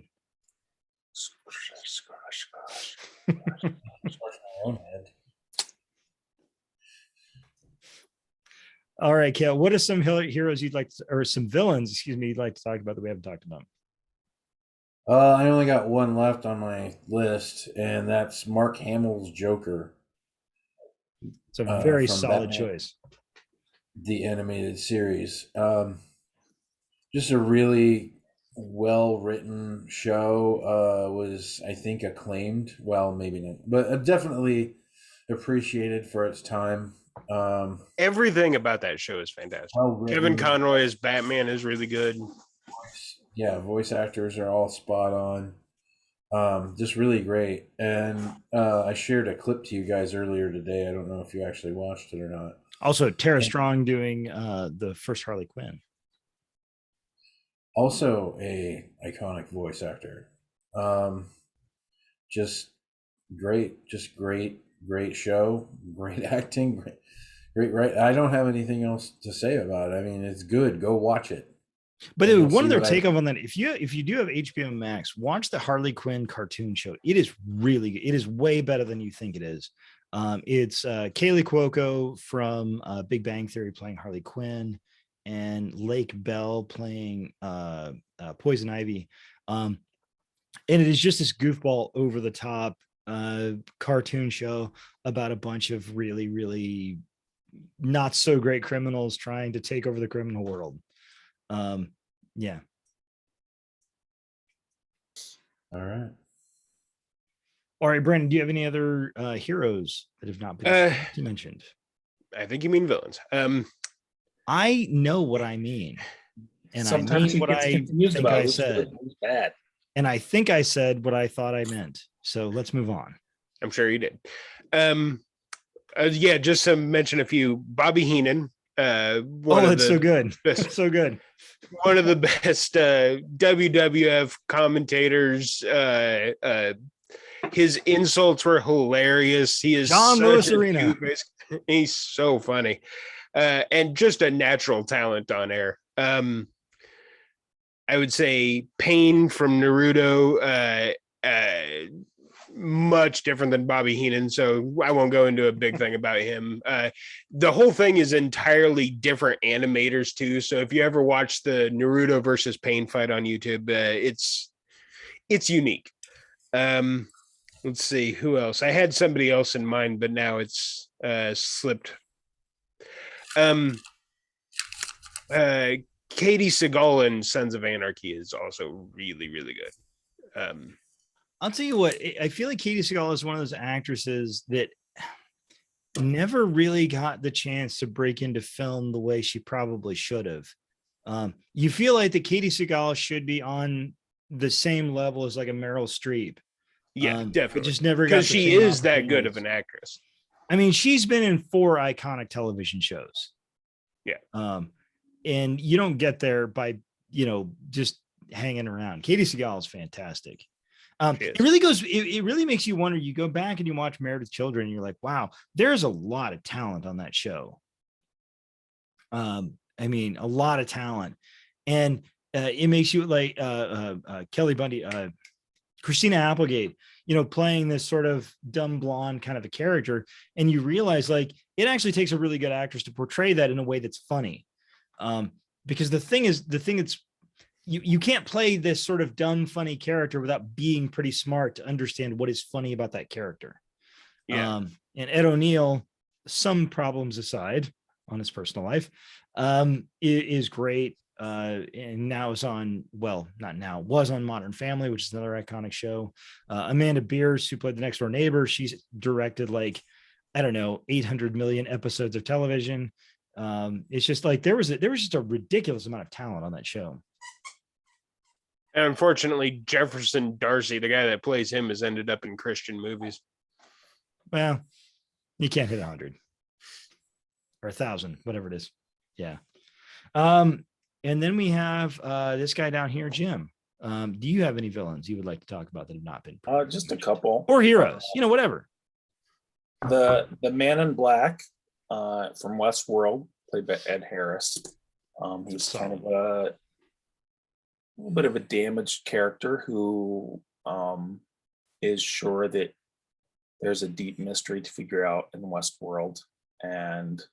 All right, Kale, what are some heroes you'd like to, or some villains, excuse me, you'd like to talk about that we haven't talked about? I only got one left on my list, and that's Mark Hamill's Joker. It's a very solid Batman, choice. The animated series. Just a really well-written show. Was, I think, acclaimed. Well, maybe not, but definitely appreciated for its time. Everything about that show is fantastic. Kevin Conroy as Batman is really good. Yeah, voice actors are all spot on. Just really great. And I shared a clip to you guys earlier today. I don't know if you actually watched it or not. Also, Tara Strong doing the first Harley Quinn. Also a iconic voice actor. just great, great show, great acting, great. Right, I don't have anything else to say about it. I mean, it's good. Go watch it. But And you'll one see of their what takeoff on that, if you do have HBO Max, watch the Harley Quinn cartoon show. It is really good. It is way better than you think it is. It's Kaylee Cuoco from Big Bang Theory playing Harley Quinn, and Lake Bell playing Poison Ivy. And it is just this goofball, over the top cartoon show about a bunch of really, really not so great criminals trying to take over the criminal world. Yeah. All right. All right, Brandon, do you have any other heroes that have not been mentioned? I think you mean villains. I know what I mean. And Sometimes I mean what I think I said. Bad. And I think I said what I thought I meant. So let's move on. I'm sure you did. Yeah, just to mention a few. Bobby Heenan. That's so good. That's so good. One of the best WWF commentators. His insults were hilarious. He is John Lewis Arena. He's so funny. And just a natural talent on air. I would say Pain from Naruto, much different than Bobby Heenan, so I won't go into a big thing about him. The whole thing is entirely different animators too, so if you ever watch the Naruto versus Pain fight on YouTube, it's unique. Let's see, who else? I had somebody else in mind, but now it's slipped. Katie Seagal in Sons of Anarchy is also really, really good. I'll tell you what, I feel like Katie Seagal is one of those actresses that never really got the chance to break into film the way she probably should have. You feel like that Katie Seagal should be on the same level as like a Meryl Streep. Yeah, definitely. Just never got, because she is that good of an actress. I mean, she's been in 4 iconic television shows. Yeah. And you don't get there by, just hanging around. Katie Seagal is fantastic. It really goes, it really makes you wonder. You go back and you watch Married with Children and you're like, wow, there's a lot of talent on that show. I mean, a lot of talent. And it makes you like Kelly Bundy, Christina Applegate, playing this sort of dumb blonde kind of a character. And you realize like it actually takes a really good actress to portray that in a way that's funny. Because the thing that's you can't play this sort of dumb, funny character without being pretty smart to understand what is funny about that character. Yeah. And Ed O'Neill, some problems aside on his personal life, is great. And now is on, well, not now, was on Modern Family, which is another iconic show. Amanda Beers, who played the next door neighbor, she's directed 800 million episodes of television. It's just like there was just a ridiculous amount of talent on that show. And unfortunately, Jefferson Darcy, the guy that plays him, has ended up in Christian movies. Well, you can't hit 100 or 1,000, whatever it is. Yeah. And then we have this guy down here, Jim. Do you have any villains you would like to talk about that have not been? Just a couple. Or heroes, whatever. The Man in Black from Westworld, played by Ed Harris. He's kind of a little bit of a damaged character who is sure that there's a deep mystery to figure out in Westworld, and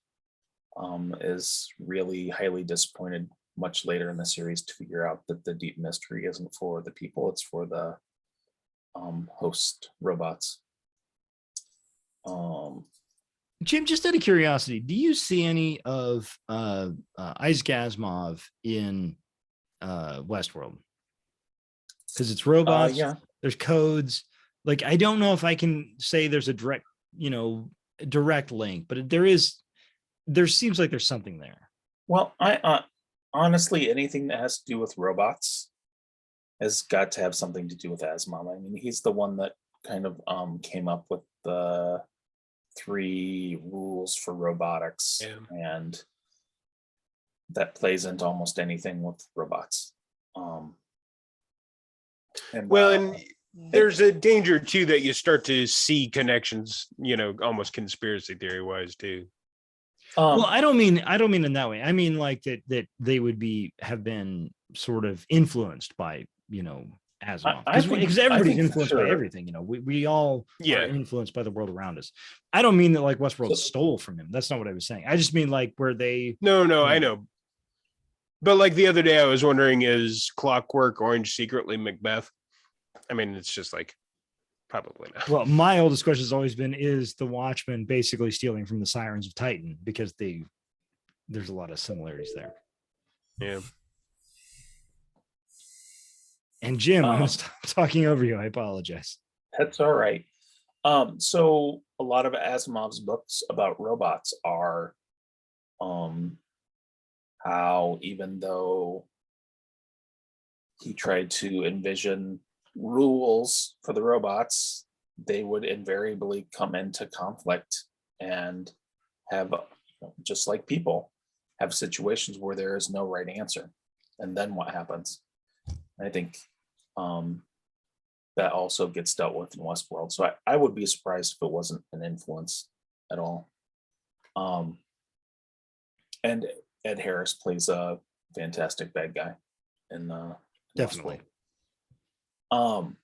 is really highly disappointed much later in the series to figure out that the deep mystery isn't for the people, it's for the host robots. Jim, just out of curiosity, do you see any of Isaac Asimov in Westworld? Because it's robots, yeah. There's codes. Like, I don't know if I can say there's a direct link, but there seems like there's something there. Well, I honestly, anything that has to do with robots has got to have something to do with Asimov. I mean, he's the one that kind of came up with the 3 rules for robotics, and that plays into almost anything with robots. And there's a danger too that you start to see connections, almost conspiracy theory wise too. Well, I don't mean in that way. I mean like that they would have been sort of influenced by, Asimov, because everybody's influenced by everything. We all are influenced by the world around us. I don't mean that like Westworld stole from him. That's not what I was saying. I just mean like where they. No, I know. But like the other day, I was wondering, is Clockwork Orange secretly Macbeth? I mean, it's just like probably not. Well, my oldest question has always been: is the Watchmen basically stealing from the Sirens of Titan? Because there's a lot of similarities there. Yeah. And Jim, I'm gonna stop talking over you. I apologize. That's all right. So a lot of Asimov's books about robots are how even though he tried to envision rules for the robots, they would invariably come into conflict and have, just like people, have situations where there is no right answer. And then what happens? I think that also gets dealt with in Westworld. So I would be surprised if it wasn't an influence at all. And Ed Harris plays a fantastic bad guy in Definitely. Westworld.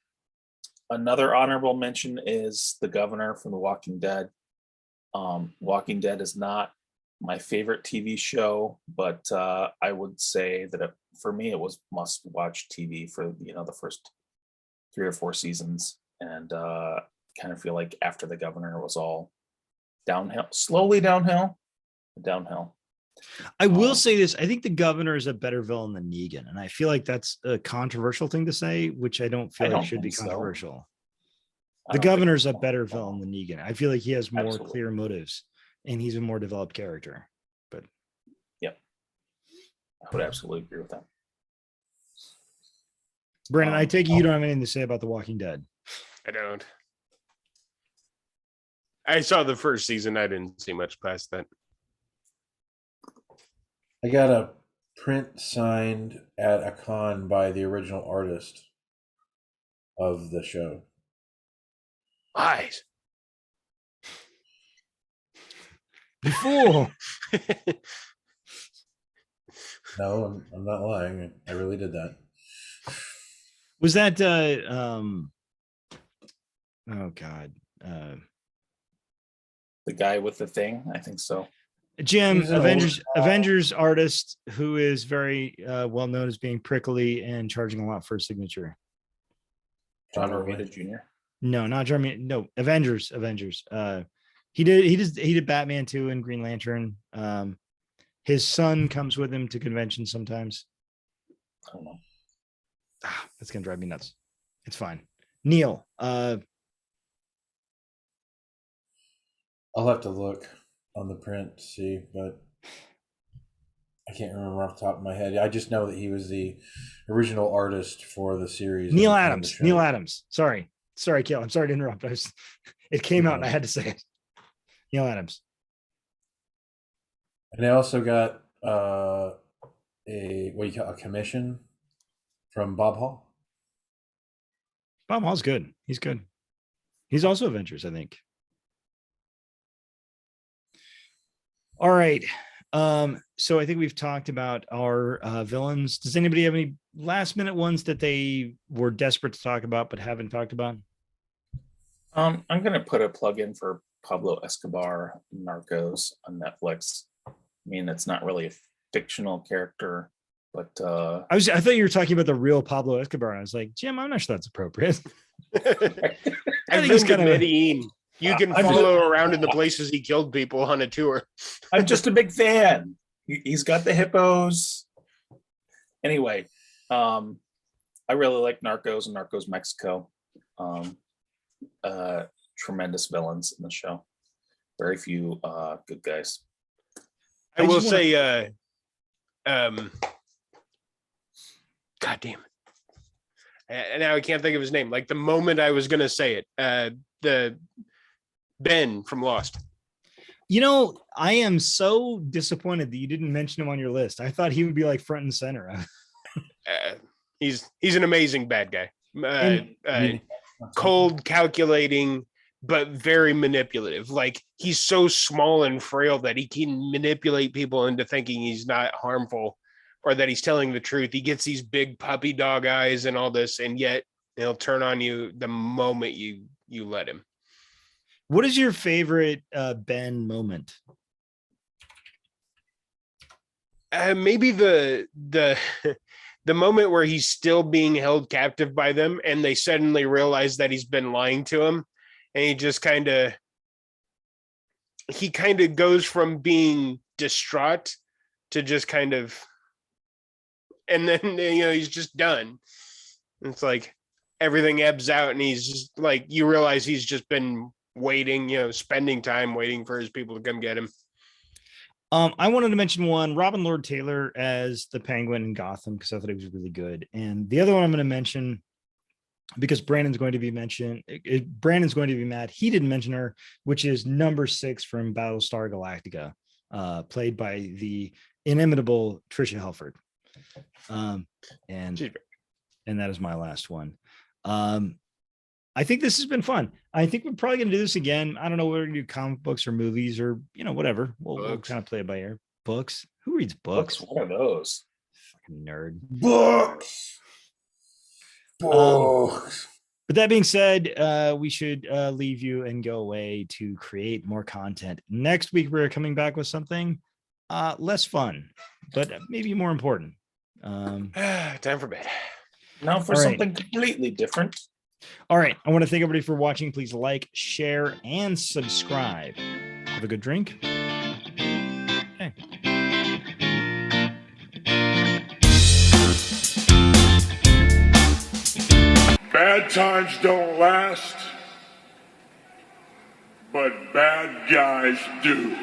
Another honorable mention is the governor from The Walking Dead. Walking Dead is not my favorite TV show, but I would say that for me, it was must-watch TV for the first 3 or 4 seasons, and kind of feel like after the governor, it was all downhill, slowly downhill. I will say this: I think the governor is a better villain than Negan, and I feel like that's a controversial thing to say, which I don't feel like should be controversial. The governor's a better villain than Negan. I feel like he has more clear motives, and he's a more developed character. But yep, I would absolutely agree with that. Brandon, I take it you don't have anything to say about The Walking Dead. I don't. I saw the first season. I didn't see much past that. I got a print signed at a con by the original artist of the show. Eyes. You fool. No, I'm not lying. I really did that. Was that oh God. The guy with the thing? I think so. Jim, Avengers artist who is very well known as being prickly and charging a lot for a signature. John Romita Jr. No, not Jeremy. No, Avengers. He did Batman 2 and Green Lantern. His son comes with him to conventions sometimes. I don't know. That's gonna drive me nuts. It's fine. Neil. I'll have to look on the print to see, but I can't remember off the top of my head. I just know that he was the original artist for the series. Neil Adams. Sorry, Kiel. I'm sorry to interrupt. It came out and I had to say it. Neil Adams. And I also got a commission from Bob Hall. Bob Hall's good. He's good. He's also Avengers, I think. All right. So I think we've talked about our villains. Does anybody have any last minute ones that they were desperate to talk about but haven't talked about? I'm going to put a plug in for Pablo Escobar, Narcos on Netflix. I mean, it's not really a fictional character, but I thought you were talking about the real Pablo Escobar. And I was like, Jim, I'm not sure that's appropriate. I think he's kind of Medellin. You can follow around in the places he killed people on a tour. I'm just a big fan. He's got the hippos. Anyway, I really like Narcos and Narcos Mexico. Tremendous villains in the show. Very few good guys. I will say, God damn it. And now I can't think of his name. Like the moment I was going to say it, the Ben from Lost. I am so disappointed that you didn't mention him on your list. I thought he would be like front and center. He's an amazing bad guy. cold, calculating, but very manipulative. Like he's so small and frail that he can manipulate people into thinking he's not harmful or that he's telling the truth. He gets these big puppy dog eyes and all this, and yet he'll turn on you the moment you let him. What is your favorite Ben moment? Maybe the the moment where he's still being held captive by them, and they suddenly realize that he's been lying to him, and he just kind of goes from being distraught to just kind of, and then he's just done. It's like everything ebbs out, and he's just like, you realize he's just been waiting, spending time waiting for his people to come get him. I wanted to mention one, Robin Lord Taylor as the Penguin in Gotham, because I thought he was really good. And the other one I'm going to mention, because Brandon's going to be mad. He didn't mention her, which is number 6 from Battlestar Galactica, played by the inimitable Tricia Helford. And that is my last one. I think this has been fun. I think we're probably going to do this again. I don't know whether we're going to do comic books or movies or, whatever. We'll kind of play it by ear. Books? Who reads books? What are those? Fucking nerd. Books. But that being said, we should leave you and go away to create more content. Next week, we're coming back with something less fun, but maybe more important. Time for bed. Now for something completely different. All right. I want to thank everybody for watching. Please like, share, and subscribe. Have a good drink. Okay. Bad times don't last, but bad guys do.